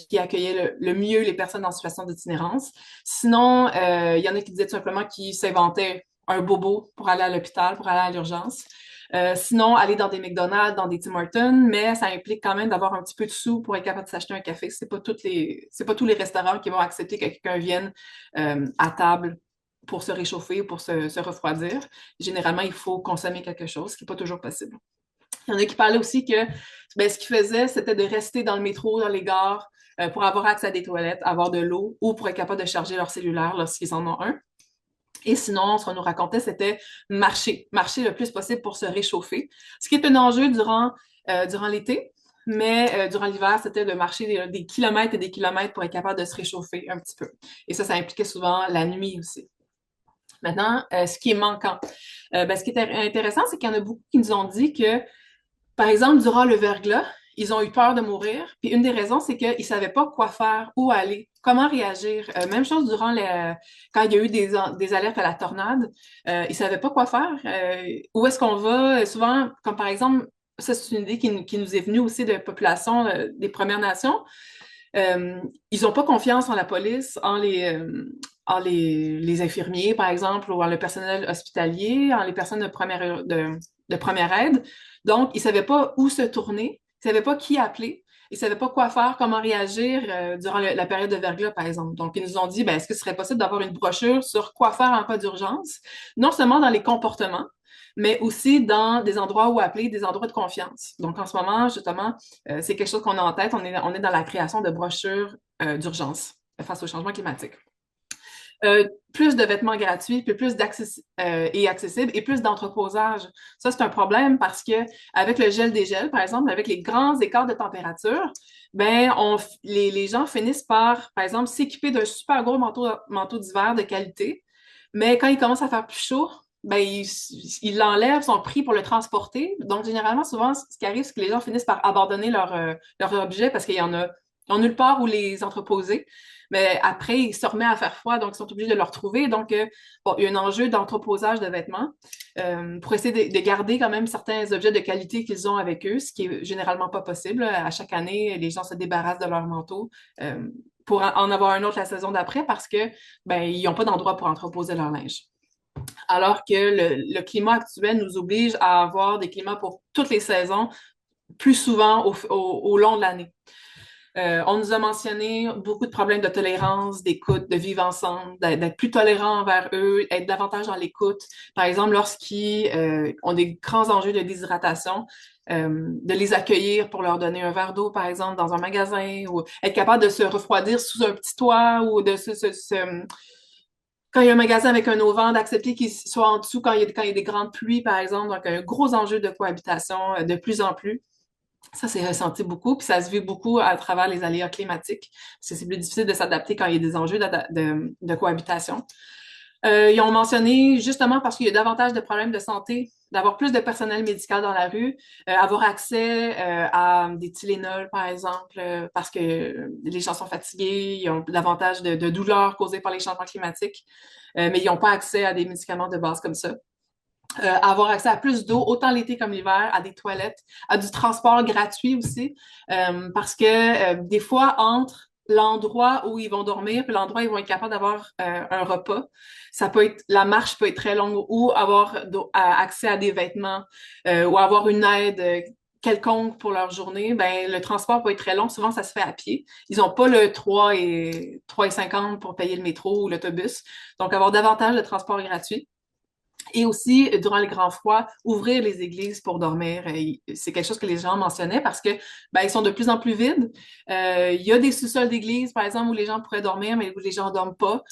qui accueillait le mieux les personnes en situation d'itinérance. Sinon, il y en a qui disaient tout simplement qu'ils s'inventaient un bobo pour aller à l'hôpital, pour aller à l'urgence. Sinon, aller dans des McDonald's, dans des Tim Hortons, mais ça implique quand même d'avoir un petit peu de sous pour être capable de s'acheter un café. C'est pas tous les restaurants qui vont accepter que quelqu'un vienne à table pour se réchauffer ou pour se refroidir. Généralement, il faut consommer quelque chose, ce qui n'est pas toujours possible. Il y en a qui parlaient aussi que ben, ce qu'ils faisaient, c'était de rester dans le métro, dans les gares, pour avoir accès à des toilettes, avoir de l'eau ou pour être capable de charger leur cellulaire lorsqu'ils en ont un. Et sinon, ce qu'on nous racontait, c'était marcher le plus possible pour se réchauffer, ce qui est un enjeu durant l'été, mais durant l'hiver, c'était de marcher des kilomètres et des kilomètres pour être capable de se réchauffer un petit peu. Et ça impliquait souvent la nuit aussi. Maintenant, ce qui est manquant. Ben, ce qui est intéressant, c'est qu'il y en a beaucoup qui nous ont dit que, par exemple, durant le verglas, ils ont eu peur de mourir. Puis une des raisons, c'est qu'ils ne savaient pas quoi faire, où aller, comment réagir. Même chose quand il y a eu des alertes à la tornade, ils ne savaient pas quoi faire. Où est-ce qu'on va? Souvent, comme par exemple, ça c'est une idée qui nous est venue aussi de populations des Premières Nations. Ils n'ont pas confiance en la police, les infirmiers, par exemple, ou en le personnel hospitalier, en les personnes de première aide. Donc, ils ne savaient pas où se tourner, ils ne savaient pas qui appeler, ils ne savaient pas quoi faire, comment réagir durant la période de verglas, par exemple. Donc, ils nous ont dit, ben, est-ce que ce serait possible d'avoir une brochure sur quoi faire en cas d'urgence, non seulement dans les comportements, mais aussi dans des endroits où appeler, des endroits de confiance. Donc, en ce moment, justement, c'est quelque chose qu'on a en tête. On est dans la création de brochures d'urgence face au changement climatique. Plus de vêtements gratuits, puis plus et accessibles et plus d'entreposage. Ça, c'est un problème parce que avec le gel des gels, par exemple, avec les grands écarts de température, ben, les gens finissent par exemple, s'équiper d'un super gros manteau d'hiver de qualité. Mais quand il commence à faire plus chaud, ben, ils l'enlèvent, sont pris pour le transporter. Donc, généralement, souvent, ce qui arrive, c'est que les gens finissent par abandonner leur objet parce qu'il y en a ont nulle part où les entreposer. Mais après, il se remet à faire froid, donc ils sont obligés de le retrouver. Donc, bon, il y a un enjeu d'entreposage de vêtements pour essayer de garder quand même certains objets de qualité qu'ils ont avec eux, ce qui est généralement pas possible. À chaque année, les gens se débarrassent de leurs manteaux pour en avoir un autre la saison d'après parce que ben, ils n'ont pas d'endroit pour entreposer leur linge. Alors que le climat actuel nous oblige à avoir des climats pour toutes les saisons, plus souvent au long de l'année. On nous a mentionné beaucoup de problèmes de tolérance, d'écoute, de vivre ensemble, d'être plus tolérants envers eux, être davantage dans l'écoute. Par exemple, lorsqu'ils ont des grands enjeux de déshydratation, de les accueillir pour leur donner un verre d'eau, par exemple, dans un magasin, ou être capable de se refroidir sous un petit toit, ou de quand il y a un magasin avec un auvent, d'accepter qu'il soit en dessous quand il y a des grandes pluies, par exemple. Donc, un gros enjeu de cohabitation de plus en plus. Ça s'est ressenti beaucoup, puis ça se vit beaucoup à travers les aléas climatiques, parce que c'est plus difficile de s'adapter quand il y a des enjeux de cohabitation. Ils ont mentionné, justement parce qu'il y a davantage de problèmes de santé, d'avoir plus de personnel médical dans la rue, avoir accès à des Tylenol, par exemple, parce que les gens sont fatigués, ils ont davantage de douleurs causées par les changements climatiques, mais ils n'ont pas accès à des médicaments de base comme ça. Avoir accès à plus d'eau, autant l'été comme l'hiver, à des toilettes, à du transport gratuit aussi, parce que des fois, entre l'endroit où ils vont dormir et l'endroit où ils vont être capables d'avoir un repas, ça peut être, la marche peut être très longue ou avoir accès à des vêtements ou avoir une aide quelconque pour leur journée, ben le transport peut être très long. Souvent, ça se fait à pied. Ils n'ont pas le 3,50 pour payer le métro ou l'autobus. Donc, avoir davantage de transport gratuit. Et aussi, durant le grand froid, ouvrir les églises pour dormir. C'est quelque chose que les gens mentionnaient parce que ben, ils sont de plus en plus vides. Il y a des sous-sols d'églises, par exemple, où les gens pourraient dormir, mais où les gens ne dorment pas.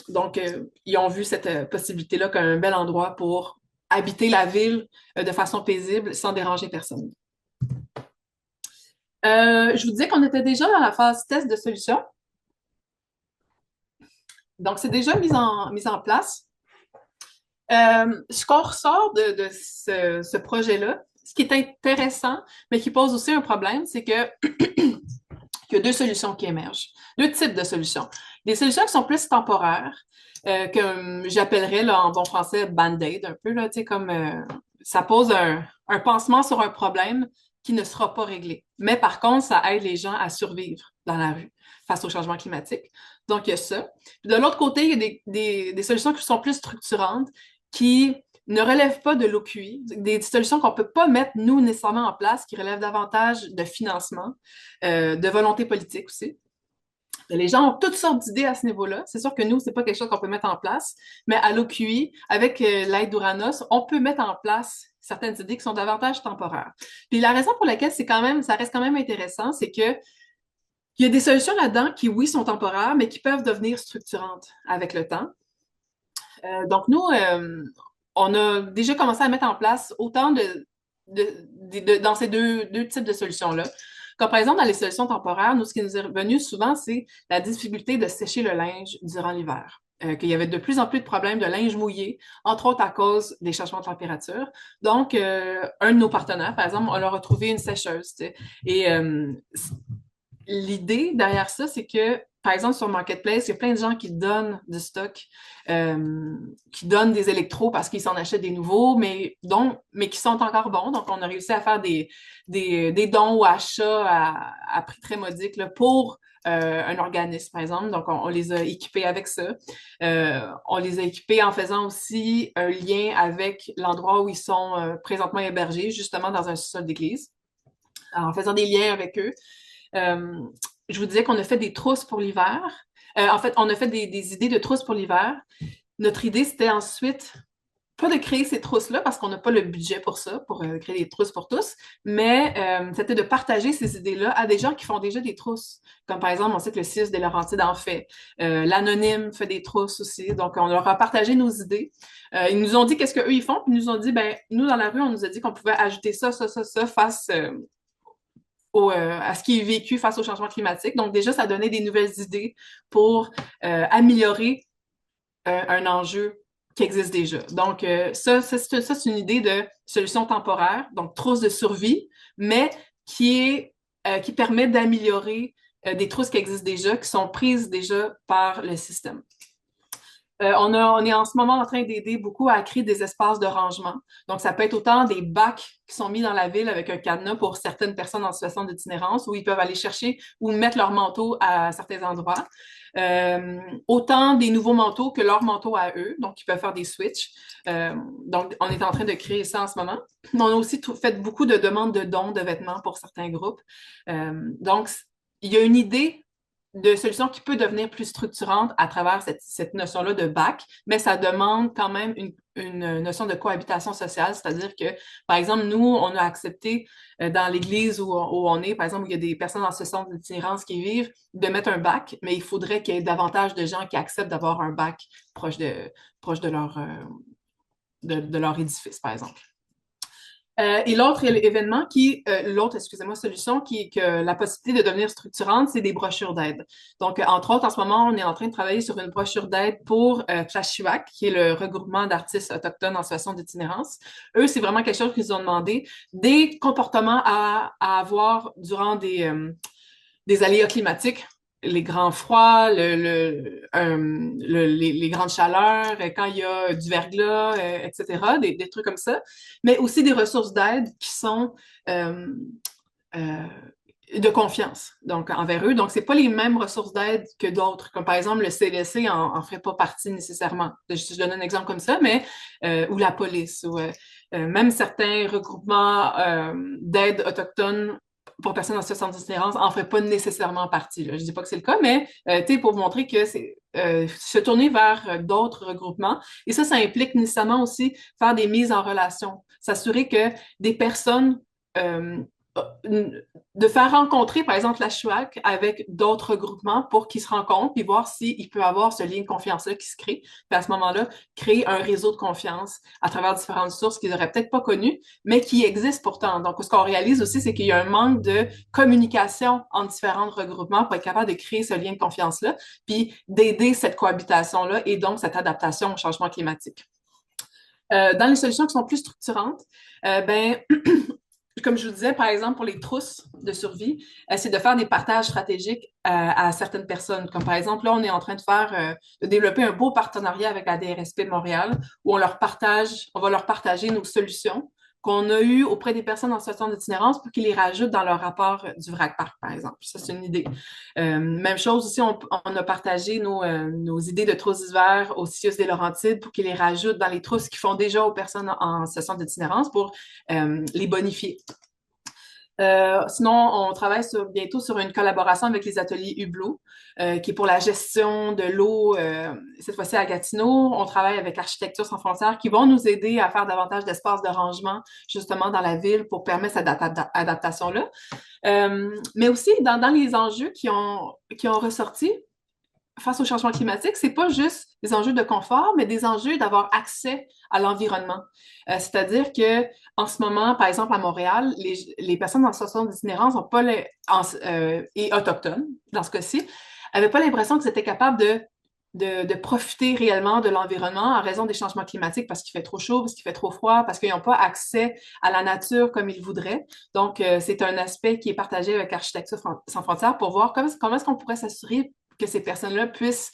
Donc, ils ont vu cette possibilité-là comme un bel endroit pour habiter la ville de façon paisible sans déranger personne. Je vous disais qu'on était déjà dans la phase test de solution. Donc, c'est déjà mis en place. Ce qu'on ressort de ce projet-là, ce qui est intéressant, mais qui pose aussi un problème, c'est que qu'il y a deux solutions qui émergent, deux types de solutions. Des solutions qui sont plus temporaires, que j'appellerais là, en bon français band-aid un peu, là, comme ça pose un pansement sur un problème qui ne sera pas réglé. Mais par contre, ça aide les gens à survivre dans la rue face au changement climatique. Donc, il y a ça. Puis de l'autre côté, il y a des solutions qui sont plus structurantes, qui ne relèvent pas de l'OQI, des solutions qu'on ne peut pas mettre, nous, nécessairement en place, qui relèvent davantage de financement, de volonté politique aussi. Les gens ont toutes sortes d'idées à ce niveau-là. C'est sûr que nous, c'est pas quelque chose qu'on peut mettre en place, mais à l'OQI, avec l'aide d'Uranos, on peut mettre en place certaines idées qui sont davantage temporaires. Puis la raison pour laquelle c'est quand même, ça reste quand même intéressant, c'est que il y a des solutions là-dedans qui, oui, sont temporaires, mais qui peuvent devenir structurantes avec le temps. Donc, nous, on a déjà commencé à mettre en place autant dans ces deux types de solutions-là. Comme par exemple, dans les solutions temporaires, nous, ce qui nous est revenu souvent, c'est la difficulté de sécher le linge durant l'hiver. Qu'il y avait de plus en plus de problèmes de linge mouillé, entre autres à cause des changements de température. Donc, un de nos partenaires, par exemple, on leur a trouvé une sécheuse. Et l'idée derrière ça, c'est que, par exemple, sur Marketplace, il y a plein de gens qui donnent du stock, qui donnent des électros parce qu'ils s'en achètent des nouveaux, mais qui sont encore bons. Donc, on a réussi à faire des dons ou achats à prix très modique là, pour un organisme, par exemple. Donc, on les a équipés avec ça. On les a équipés en faisant aussi un lien avec l'endroit où ils sont présentement hébergés, justement dans un sous-sol d'église, en faisant des liens avec eux. Je vous disais qu'on a fait des trousses pour l'hiver. En fait, on a fait des idées de trousses pour l'hiver. Notre idée, c'était ensuite pas de créer ces trousses-là parce qu'on n'a pas le budget pour ça, pour créer des trousses pour tous, mais c'était de partager ces idées-là à des gens qui font déjà des trousses. Comme par exemple, on sait que le CIUS des Laurentides en fait. L'Anonyme fait des trousses aussi. Donc, on leur a partagé nos idées. Ils nous ont dit qu'est-ce qu'eux, ils font, puis ils nous ont dit, ben, nous, dans la rue, on nous a dit qu'on pouvait ajouter ça, face à ce qui est vécu face au changement climatique. Donc déjà, ça donnait des nouvelles idées pour améliorer un enjeu qui existe déjà. Donc ça, c'est une idée de solution temporaire, donc trousse de survie, mais qui est qui permet d'améliorer des trousses qui existent déjà, qui sont prises déjà par le système. On est en ce moment en train d'aider beaucoup à créer des espaces de rangement. Donc, ça peut être autant des bacs qui sont mis dans la ville avec un cadenas pour certaines personnes en situation d'itinérance où ils peuvent aller chercher ou mettre leur manteau à certains endroits. Autant des nouveaux manteaux que leurs manteaux à eux. Donc, ils peuvent faire des switches. Donc, on est en train de créer ça en ce moment. On a aussi fait beaucoup de demandes de dons de vêtements pour certains groupes. Donc, il y a une idée de solution qui peut devenir plus structurante à travers cette notion-là de bac, mais ça demande quand même une notion de cohabitation sociale, c'est-à-dire que, par exemple, nous, on a accepté dans l'église où on est, par exemple, où il y a des personnes en situation d'itinérance qui vivent, de mettre un bac, mais il faudrait qu'il y ait davantage de gens qui acceptent d'avoir un bac proche de leur édifice, par exemple. Et l'autre événement solution qui est que la possibilité de devenir structurante, c'est des brochures d'aide. Donc, entre autres, en ce moment, on est en train de travailler sur une brochure d'aide pour Tlachuac, qui est le regroupement d'artistes autochtones en situation d'itinérance. Eux, c'est vraiment quelque chose qu'ils nous ont demandé, des comportements à avoir durant des aléas climatiques, les grands froids, les grandes chaleurs, quand il y a du verglas, etc., des trucs comme ça, mais aussi des ressources d'aide qui sont euh, euh, de confiance donc envers eux. Donc, c'est pas les mêmes ressources d'aide que d'autres, comme par exemple le CLSC en ferait pas partie nécessairement. Je donne un exemple comme ça, mais ou la police, ou même certains regroupements d'aide autochtones pour personnes en situation d'itinérance en ferait pas nécessairement partie. Là. Je dis pas que c'est le cas, mais pour vous montrer que c'est se tourner vers d'autres regroupements. Et ça implique nécessairement aussi faire des mises en relation, s'assurer que des personnes de faire rencontrer, par exemple, la CHUAC avec d'autres groupements pour qu'ils se rencontrent puis voir s'il peut avoir ce lien de confiance-là qui se crée. Puis à ce moment-là, créer un réseau de confiance à travers différentes sources qu'ils n'auraient peut-être pas connues, mais qui existent pourtant. Donc, ce qu'on réalise aussi, c'est qu'il y a un manque de communication entre différents regroupements pour être capable de créer ce lien de confiance-là, puis d'aider cette cohabitation-là et donc cette adaptation au changement climatique. Dans les solutions qui sont plus structurantes, comme je vous disais, par exemple, pour les trousses de survie, c'est de faire des partages stratégiques à certaines personnes. Comme par exemple, là, on est en train de développer un beau partenariat avec la DRSP de Montréal où on va leur partager nos solutions qu'on a eues auprès des personnes en situation d'itinérance pour qu'ils les rajoutent dans leur rapport du VRAC Parc, par exemple. Ça, c'est une idée. Même chose aussi, on a partagé nos idées de trousses d'hiver au CIUS des Laurentides pour qu'ils les rajoutent dans les trousses qu'ils font déjà aux personnes en situation d'itinérance pour les bonifier. Sinon, on travaille bientôt sur une collaboration avec les ateliers Hublot, qui est pour la gestion de l'eau, cette fois-ci à Gatineau. On travaille avec Architecture sans frontières qui vont nous aider à faire davantage d'espaces de rangement justement dans la ville pour permettre cette adaptation-là. Mais aussi, dans les enjeux qui ont ressorti, face au changement climatique, c'est pas juste des enjeux de confort, mais des enjeux d'avoir accès à l'environnement. C'est-à-dire que en ce moment, par exemple à Montréal, les personnes en situation d'itinérance ont pas et autochtones, dans ce cas-ci, n'avaient pas l'impression qu'ils étaient capables de profiter réellement de l'environnement en raison des changements climatiques parce qu'il fait trop chaud, parce qu'il fait trop froid, parce qu'ils n'ont pas accès à la nature comme ils voudraient. Donc, c'est un aspect qui est partagé avec Architecture sans frontières pour voir comment est-ce qu'on pourrait s'assurer que ces personnes-là puissent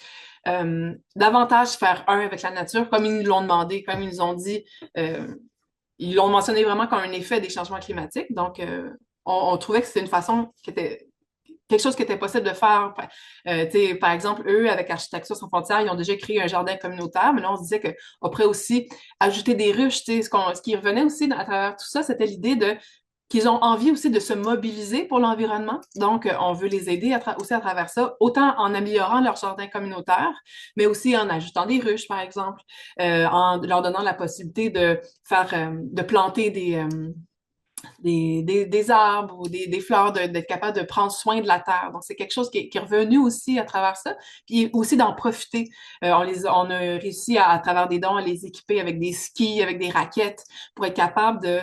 davantage faire un avec la nature, comme ils nous l'ont demandé, comme ils nous ont dit. Ils l'ont mentionné vraiment comme un effet des changements climatiques. Donc, on trouvait que c'était une façon qui était quelque chose qui était possible de faire. Par exemple, eux, avec Architecture sans frontières, ils ont déjà créé un jardin communautaire, mais là, on se disait qu'on pourrait aussi ajouter des ruches. Ce qui revenait aussi à travers tout ça, c'était l'idée qu'ils ont envie aussi de se mobiliser pour l'environnement. Donc, on veut les aider aussi à travers ça, autant en améliorant leur jardin communautaire, mais aussi en ajoutant des ruches, par exemple, en leur donnant la possibilité de planter des arbres ou des fleurs, d'être capable de prendre soin de la terre. Donc, c'est quelque chose qui est revenu aussi à travers ça, puis aussi d'en profiter. On a réussi à travers des dons à les équiper avec des skis, avec des raquettes, pour être capable de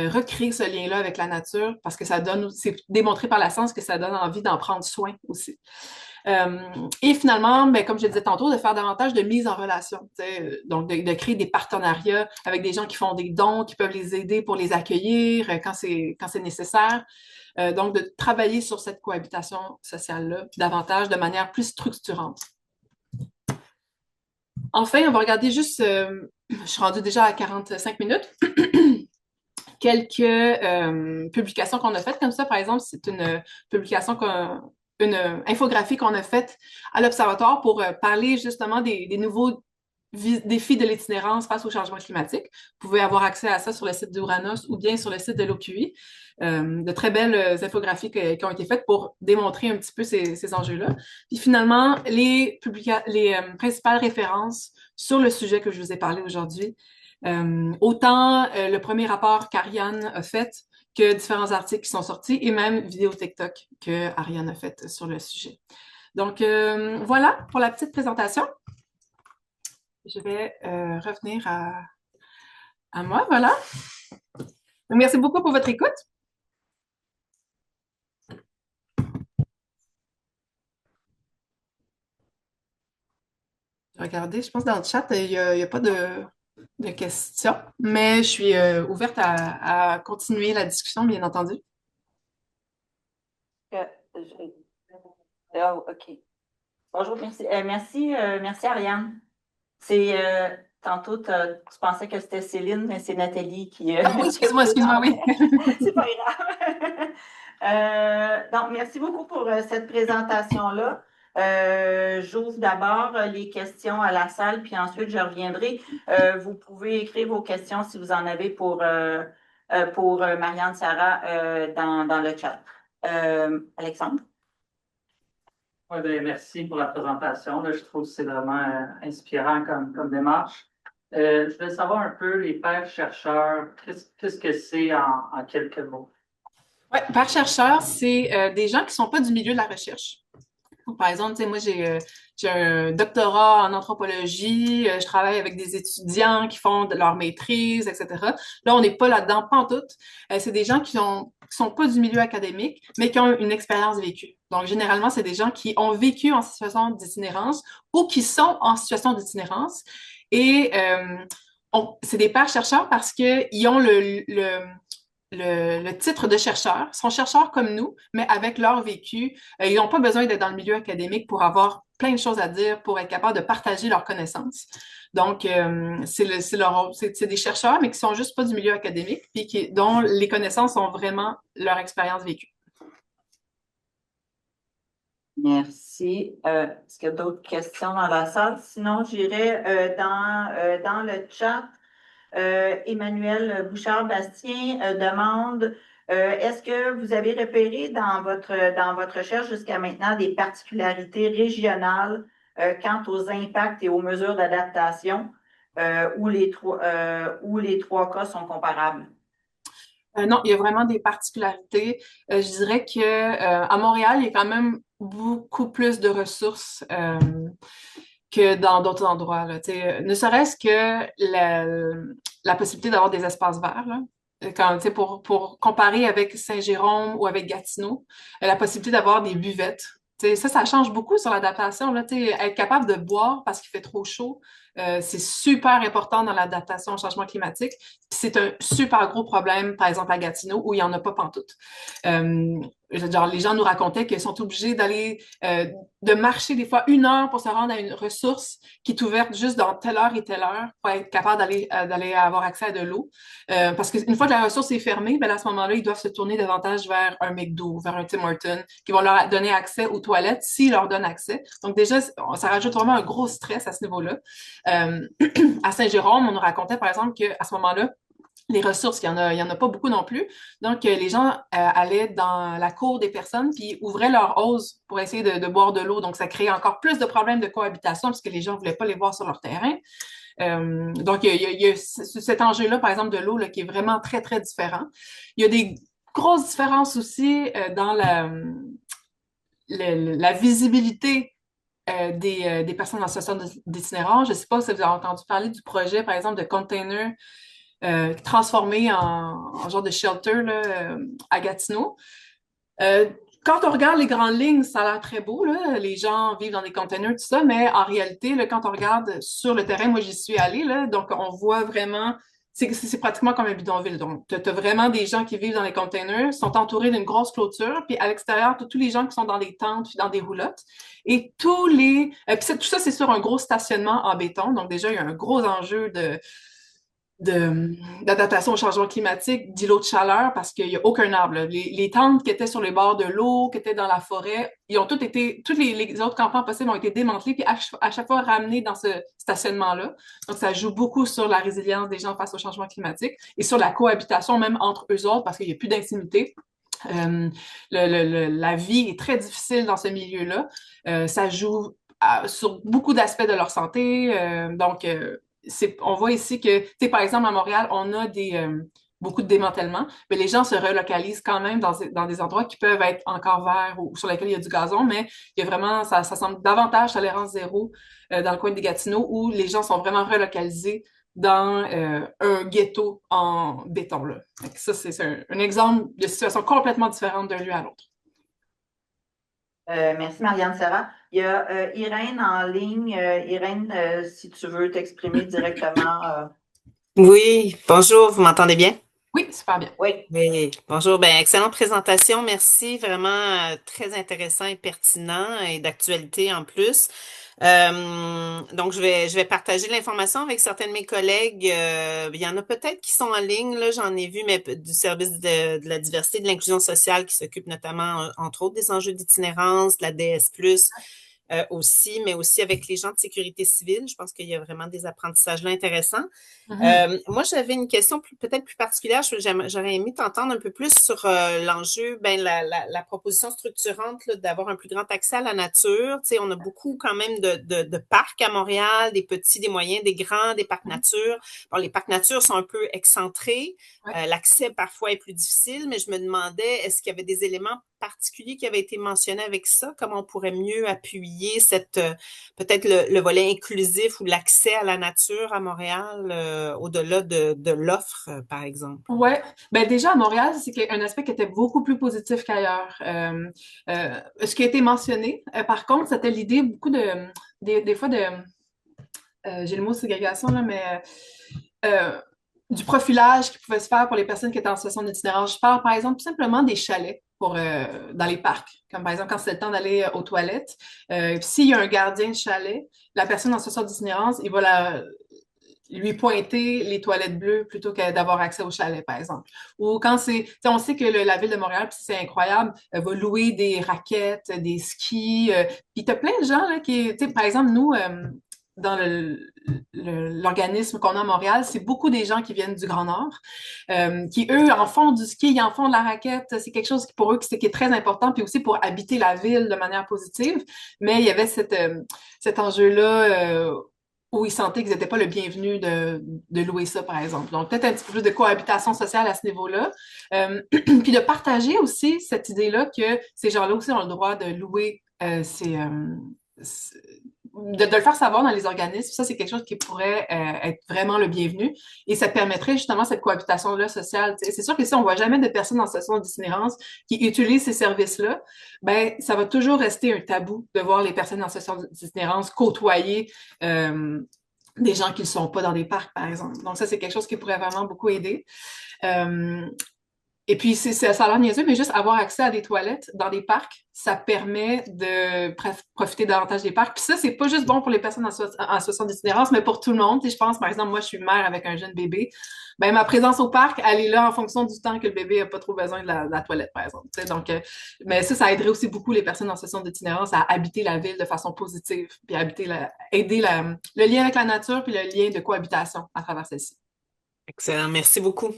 recréer ce lien-là avec la nature, parce que c'est démontré par la science que ça donne envie d'en prendre soin aussi. Euh, et finalement, ben, comme je le disais tantôt, de faire davantage de mise en relation. Donc, de créer des partenariats avec des gens qui font des dons, qui peuvent les aider pour les accueillir quand c'est nécessaire. Donc, de travailler sur cette cohabitation sociale-là davantage de manière plus structurante. Enfin, on va regarder juste, je suis rendue déjà à 45 minutes, quelques publications qu'on a faites comme ça. Par exemple, c'est une publication, une infographie qu'on a faite à l'Observatoire pour parler justement des nouveaux défis de l'itinérance face au changement climatique. Vous pouvez avoir accès à ça sur le site d'Uranos ou bien sur le site de l'OQI. De très belles infographies qui ont été faites pour démontrer un petit peu ces enjeux-là. Puis finalement, les principales références sur le sujet que je vous ai parlé aujourd'hui, autant le premier rapport qu'Ariane a fait que différents articles qui sont sortis et même vidéo TikTok que Ariane a fait sur le sujet. Donc voilà pour la petite présentation. Je vais revenir à moi, voilà. Merci beaucoup pour votre écoute. Regardez, je pense que dans le chat, il n'y a pas de questions, mais je suis ouverte à continuer la discussion, bien entendu. OK. Bonjour, merci. Merci Ariane. Tantôt, tu pensais que c'était Céline, mais c'est Nathalie qui. Ah oui, excuse-moi, oui. C'est pas grave. Donc, merci beaucoup pour cette présentation-là. J'ouvre d'abord les questions à la salle, puis ensuite je reviendrai. Vous pouvez écrire vos questions si vous en avez pour Marianne Sarah dans le chat. Alexandre? Oui, bien, merci pour la présentation. Là, je trouve que c'est vraiment inspirant comme démarche. Je voulais savoir un peu les pairs chercheurs, qu'est-ce que c'est en quelques mots? Ouais, pairs chercheurs, c'est des gens qui sont pas du milieu de la recherche. Donc, par exemple, tu sais, moi, j'ai un doctorat en anthropologie, je travaille avec des étudiants qui font de leur maîtrise, etc. Là, on n'est pas là-dedans, pas en tout. C'est des gens qui sont pas du milieu académique, mais qui ont une expérience vécue. Donc, généralement, c'est des gens qui ont vécu en situation d'itinérance ou qui sont en situation d'itinérance. Et c'est des pairs chercheurs parce qu'ils ont le titre de chercheur, sont chercheurs comme nous, mais avec leur vécu. Ils n'ont pas besoin d'être dans le milieu académique pour avoir plein de choses à dire, pour être capable de partager leurs connaissances. Donc, c'est des chercheurs, mais qui sont juste pas du milieu académique, puis dont les connaissances sont vraiment leur expérience vécue. Merci. Est-ce qu'il y a d'autres questions dans la salle? Sinon, j'irai dans le chat. Emmanuel Bouchard-Bastien demande est-ce que vous avez repéré dans votre recherche jusqu'à maintenant des particularités régionales quant aux impacts et aux mesures d'adaptation où les trois cas sont comparables? Non, il y a vraiment des particularités. Je dirais que à Montréal, il y a quand même beaucoup plus de ressources que dans d'autres endroits. Là. Ne serait-ce que la possibilité d'avoir des espaces verts. Là. Quand, pour comparer avec Saint-Jérôme ou avec Gatineau, la possibilité d'avoir des buvettes. Ça change beaucoup sur l'adaptation. Là, être capable de boire parce qu'il fait trop chaud, c'est super important dans l'adaptation au changement climatique. C'est un super gros problème, par exemple, à Gatineau, où il n'y en a pas pantoute. Genre, les gens nous racontaient qu'ils sont obligés d'aller de marcher des fois 1 heure pour se rendre à une ressource qui est ouverte juste dans telle heure et telle heure pour être capable d'aller avoir accès à de l'eau. Parce qu'une fois que la ressource est fermée, ben à ce moment-là, ils doivent se tourner davantage vers un McDo, vers un Tim Hortons, qui vont leur donner accès aux toilettes s'ils leur donnent accès. Donc déjà, ça rajoute vraiment un gros stress à ce niveau-là. À Saint-Jérôme, on nous racontait par exemple qu'à ce moment-là, les ressources, il y en a pas beaucoup non plus. Donc, les gens allaient dans la cour des personnes puis ouvraient leur hose pour essayer de boire de l'eau. Donc, ça créait encore plus de problèmes de cohabitation parce que les gens ne voulaient pas les voir sur leur terrain. Donc, il y a cet enjeu-là, par exemple, de l'eau là, qui est vraiment très, très différent. Il y a des grosses différences aussi dans la visibilité des personnes en situation d'itinérance. Je ne sais pas si vous avez entendu parler du projet, par exemple, de container transformé en genre de shelter là, à Gatineau. Quand on regarde les grandes lignes, ça a l'air très beau, là. Les gens vivent dans des containers, tout ça, mais en réalité, là, quand on regarde sur le terrain, moi j'y suis allée, là, donc on voit vraiment, c'est pratiquement comme un bidonville. Donc, tu as vraiment des gens qui vivent dans les containers, sont entourés d'une grosse clôture, puis à l'extérieur, tu as tous les gens qui sont dans des tentes, puis dans des roulottes. Et tout ça, c'est sur un gros stationnement en béton. Donc déjà, il y a un gros enjeu d'adaptation au changement climatique, d'îlots de chaleur, parce qu'il n'y a aucun arbre, là. Les tentes qui étaient sur les bords de l'eau, qui étaient dans la forêt, ils ont tous les autres campements possibles ont été démantelés puis à chaque fois ramenés dans ce stationnement-là. Donc, ça joue beaucoup sur la résilience des gens face au changement climatique et sur la cohabitation même entre eux autres, parce qu'il n'y a plus d'intimité. La vie est très difficile dans ce milieu-là. Ça joue sur beaucoup d'aspects de leur santé. On voit ici que, tu sais, par exemple, à Montréal, on a beaucoup de démantèlement, mais les gens se relocalisent quand même dans des endroits qui peuvent être encore verts ou sur lesquels il y a du gazon, mais il y a vraiment, ça semble davantage tolérance zéro dans le coin des Gatineaux où les gens sont vraiment relocalisés dans un ghetto en béton, là. Donc ça, c'est un exemple de situation complètement différente d'un lieu à l'autre. Merci, Marianne Serra. Il y a Irène en ligne. Irène, si tu veux t'exprimer directement. Oui, bonjour, vous m'entendez bien? Oui, super bien. Oui. Oui, bonjour, ben excellente présentation, merci, vraiment très intéressant et pertinent et d'actualité en plus. Donc je vais partager l'information avec certains de mes collègues. Il y en a peut-être qui sont en ligne, là, j'en ai vu, mais du service de la diversité et de l'inclusion sociale qui s'occupe notamment, entre autres, des enjeux d'itinérance, de la DS+, aussi, mais aussi avec les gens de sécurité civile. Je pense qu'il y a vraiment des apprentissages là intéressants. Moi, j'avais une question peut-être plus particulière. J'aurais aimé t'entendre un peu plus sur l'enjeu, la proposition structurante là, d'avoir un plus grand accès à la nature. Tu sais, on a beaucoup quand même de parcs à Montréal, des petits, des moyens, des grands, des parcs nature. Bon, les parcs nature sont un peu excentrés. L'accès parfois est plus difficile, mais je me demandais, est-ce qu'il y avait des éléments particuliers qui avaient été mentionnés avec ça? Comment on pourrait mieux appuyer peut-être le volet inclusif ou l'accès à la nature à Montréal au-delà de l'offre, par exemple? Ouais, ben déjà à Montréal, c'est un aspect qui était beaucoup plus positif qu'ailleurs. Ce qui a été mentionné, par contre, c'était l'idée beaucoup des fois j'ai le mot ségrégation là, mais du profilage qui pouvait se faire pour les personnes qui étaient en situation d'itinérance. Je parle par exemple tout simplement des chalets dans les parcs, comme par exemple quand c'est le temps d'aller aux toilettes. S'il y a un gardien de chalet, la personne en situation d'itinérance, il va lui pointer les toilettes bleues plutôt que d'avoir accès au chalet, par exemple. Ou quand on sait que la ville de Montréal, puis c'est incroyable, va louer des raquettes, des skis. Puis t'as plein de gens là par exemple, nous, dans l'organisme qu'on a à Montréal, c'est beaucoup des gens qui viennent du Grand Nord, qui, eux, en font du ski, ils en font de la raquette. C'est quelque chose qui, pour eux, qui est très important, puis aussi pour habiter la ville de manière positive. Mais il y avait cet enjeu-là où ils sentaient qu'ils n'étaient pas le bienvenu de louer ça, par exemple. Donc, peut-être un petit peu plus de cohabitation sociale à ce niveau-là. Puis de partager aussi cette idée-là que ces gens-là aussi ont le droit de louer de le faire savoir dans les organismes. Ça, c'est quelque chose qui pourrait être vraiment le bienvenu. Et ça permettrait justement cette cohabitation-là sociale. C'est sûr que si on voit jamais de personnes en situation d'itinérance qui utilisent ces services-là, ben ça va toujours rester un tabou de voir les personnes en situation d'itinérance côtoyer des gens qui ne sont pas dans des parcs, par exemple. Donc ça, c'est quelque chose qui pourrait vraiment beaucoup aider. Et puis, ça a l'air niaiseux, mais juste avoir accès à des toilettes dans des parcs, ça permet de profiter davantage des parcs. Puis ça, c'est pas juste bon pour les personnes en situation d'itinérance, mais pour tout le monde. Et je pense, par exemple, moi, je suis mère avec un jeune bébé. Ben, ma présence au parc, elle est là en fonction du temps que le bébé a pas trop besoin de la toilette, par exemple. Donc, mais ça aiderait aussi beaucoup les personnes en situation d'itinérance à habiter la ville de façon positive, puis aider le lien avec la nature, puis le lien de cohabitation à travers celle-ci. Excellent, merci beaucoup.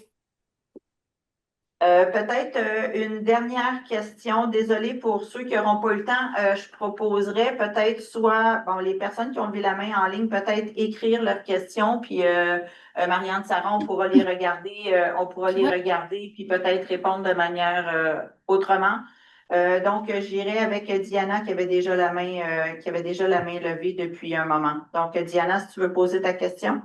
Peut-être une dernière question. Désolée pour ceux qui n'auront pas eu le temps. Je proposerais peut-être les personnes qui ont levé la main en ligne, peut-être écrire leurs questions, puis Marianne Sarah, on pourra les regarder, puis peut-être répondre de manière autrement. Donc, j'irai avec Diana qui avait déjà la main levée depuis un moment. Donc, Diana, si tu veux poser ta question.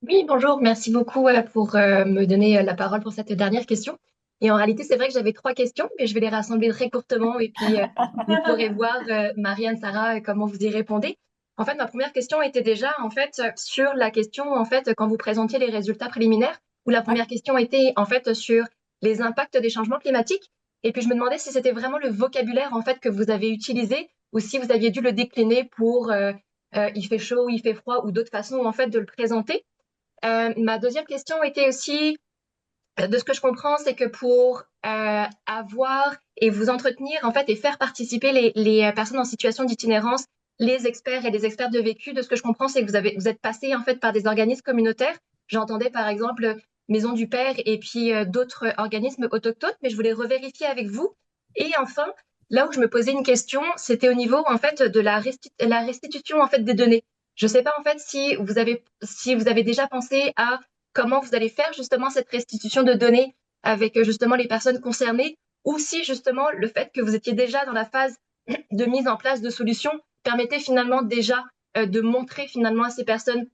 Oui, bonjour, merci beaucoup pour me donner la parole pour cette dernière question. Et en réalité, c'est vrai que j'avais 3 questions, mais je vais les rassembler très courtement et puis vous pourrez voir, Marianne, Sarah, comment vous y répondez. En fait, ma première question était déjà en fait sur la question en fait quand vous présentiez les résultats préliminaires, où la Ouais. première question était en fait sur les impacts des changements climatiques. Et puis je me demandais si c'était vraiment le vocabulaire en fait que vous avez utilisé ou si vous aviez dû le décliner pour il fait chaud, il fait froid ou d'autres façons en fait de le présenter. Ma deuxième question était aussi de ce que je comprends, c'est que pour avoir et vous entretenir en fait et faire participer les personnes en situation d'itinérance, les experts et les experts de vécu, de ce que je comprends, c'est que vous êtes passé en fait par des organismes communautaires. J'entendais par exemple Maison du Père et puis d'autres organismes autochtones, mais je voulais revérifier avec vous. Et enfin, là où je me posais une question, c'était au niveau en fait de la restitution en fait des données. Je ne sais pas en fait si vous avez déjà pensé à comment vous allez faire justement cette restitution de données avec justement les personnes concernées, ou si justement le fait que vous étiez déjà dans la phase de mise en place de solutions permettait finalement déjà de montrer finalement à ces personnes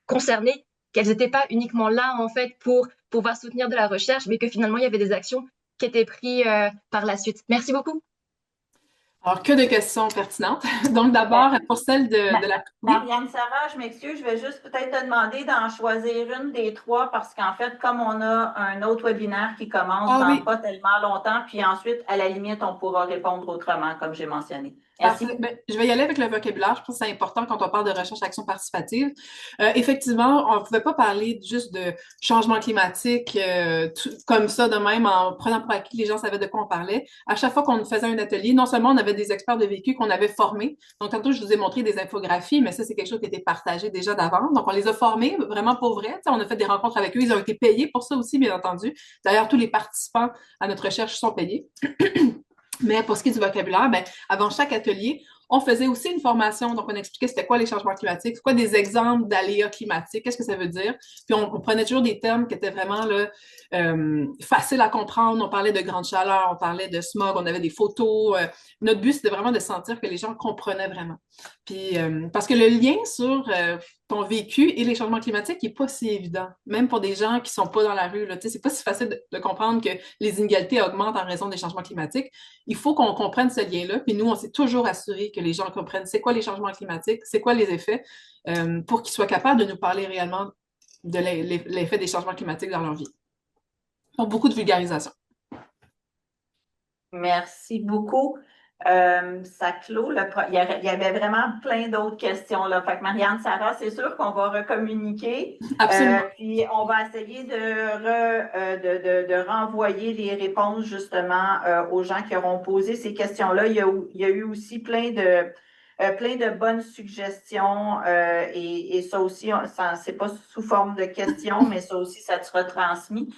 concernées qu'elles n'étaient pas uniquement là en fait pour pouvoir soutenir de la recherche, mais que finalement il y avait des actions qui étaient prises par la suite. Merci beaucoup. Alors, que de questions pertinentes. Donc, Euh, d'abord, pour celle de la... Oui? Marianne Sarah, je m'excuse, je vais juste peut-être te demander d'en choisir une des trois parce qu'en fait, comme on a un autre webinaire qui commence Ah dans oui, pas tellement longtemps, puis ensuite, à la limite, on pourra répondre autrement, comme j'ai mentionné. parfait. Merci. Ben, je vais y aller avec le vocabulaire. Je pense que c'est important quand on parle de recherche-action participative. Effectivement, on ne pouvait pas parler juste de changement climatique comme ça de même en prenant pour acquis que les gens savaient de quoi on parlait. À chaque fois qu'on faisait un atelier, non seulement on avait des experts de vécu qu'on avait formés. Donc, tantôt, je vous ai montré des infographies, mais ça, c'est quelque chose qui était partagé déjà d'avant. Donc, on les a formés vraiment pour vrai. Tu sais, on a fait des rencontres avec eux. Ils ont été payés pour ça aussi, bien entendu. D'ailleurs, tous les participants à notre recherche sont payés. Mais pour ce qui est du vocabulaire, ben, avant chaque atelier, on faisait aussi une formation. Donc, on expliquait c'était quoi les changements climatiques, c'est quoi des exemples d'aléas climatiques, qu'est-ce que ça veut dire. Puis, on prenait toujours des termes qui étaient vraiment là, faciles à comprendre. On parlait de grande chaleur, on parlait de smog, on avait des photos. Notre but, c'était vraiment de sentir que les gens comprenaient vraiment. Puis, parce que le lien sur ton vécu et les changements climatiques n'est pas si évident. Même pour des gens qui sont pas dans la rue, là, tu sais, c'est pas si facile de comprendre que les inégalités augmentent en raison des changements climatiques. Il faut qu'on comprenne ce lien-là. Puis nous, on s'est toujours assuré que les gens comprennent c'est quoi les changements climatiques, c'est quoi les effets, pour qu'ils soient capables de nous parler réellement de l'effet des changements climatiques dans leur vie. Donc, beaucoup de vulgarisation. Merci beaucoup. Ça clôt il y avait vraiment plein d'autres questions là. Fait que Marianne, Sarah, c'est sûr qu'on va recommuniquer. Absolument. Puis on va essayer de renvoyer les réponses justement aux gens qui auront posé ces questions-là. Il y a eu aussi plein de bonnes suggestions et ça aussi, c'est pas sous forme de questions, mais ça aussi, ça te sera transmis.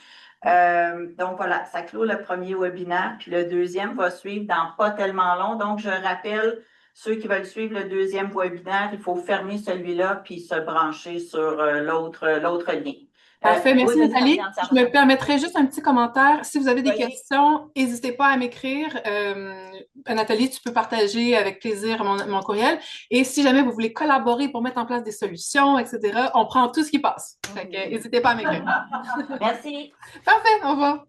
Donc voilà, ça clôt le premier webinaire, puis le deuxième va suivre dans pas tellement long. Donc, je rappelle ceux qui veulent suivre le deuxième webinaire, il faut fermer celui-là puis se brancher sur l'autre lien. Parfait, merci Oui, Nathalie. Marianne, Je me permettrai juste un petit commentaire. Si vous avez des voyez. questions, n'hésitez pas à m'écrire. Nathalie, tu peux partager avec plaisir mon courriel. Et si jamais vous voulez collaborer pour mettre en place des solutions, etc., on prend tout ce qui passe. Fait que, n'hésitez pas à m'écrire. Merci. Parfait, au revoir.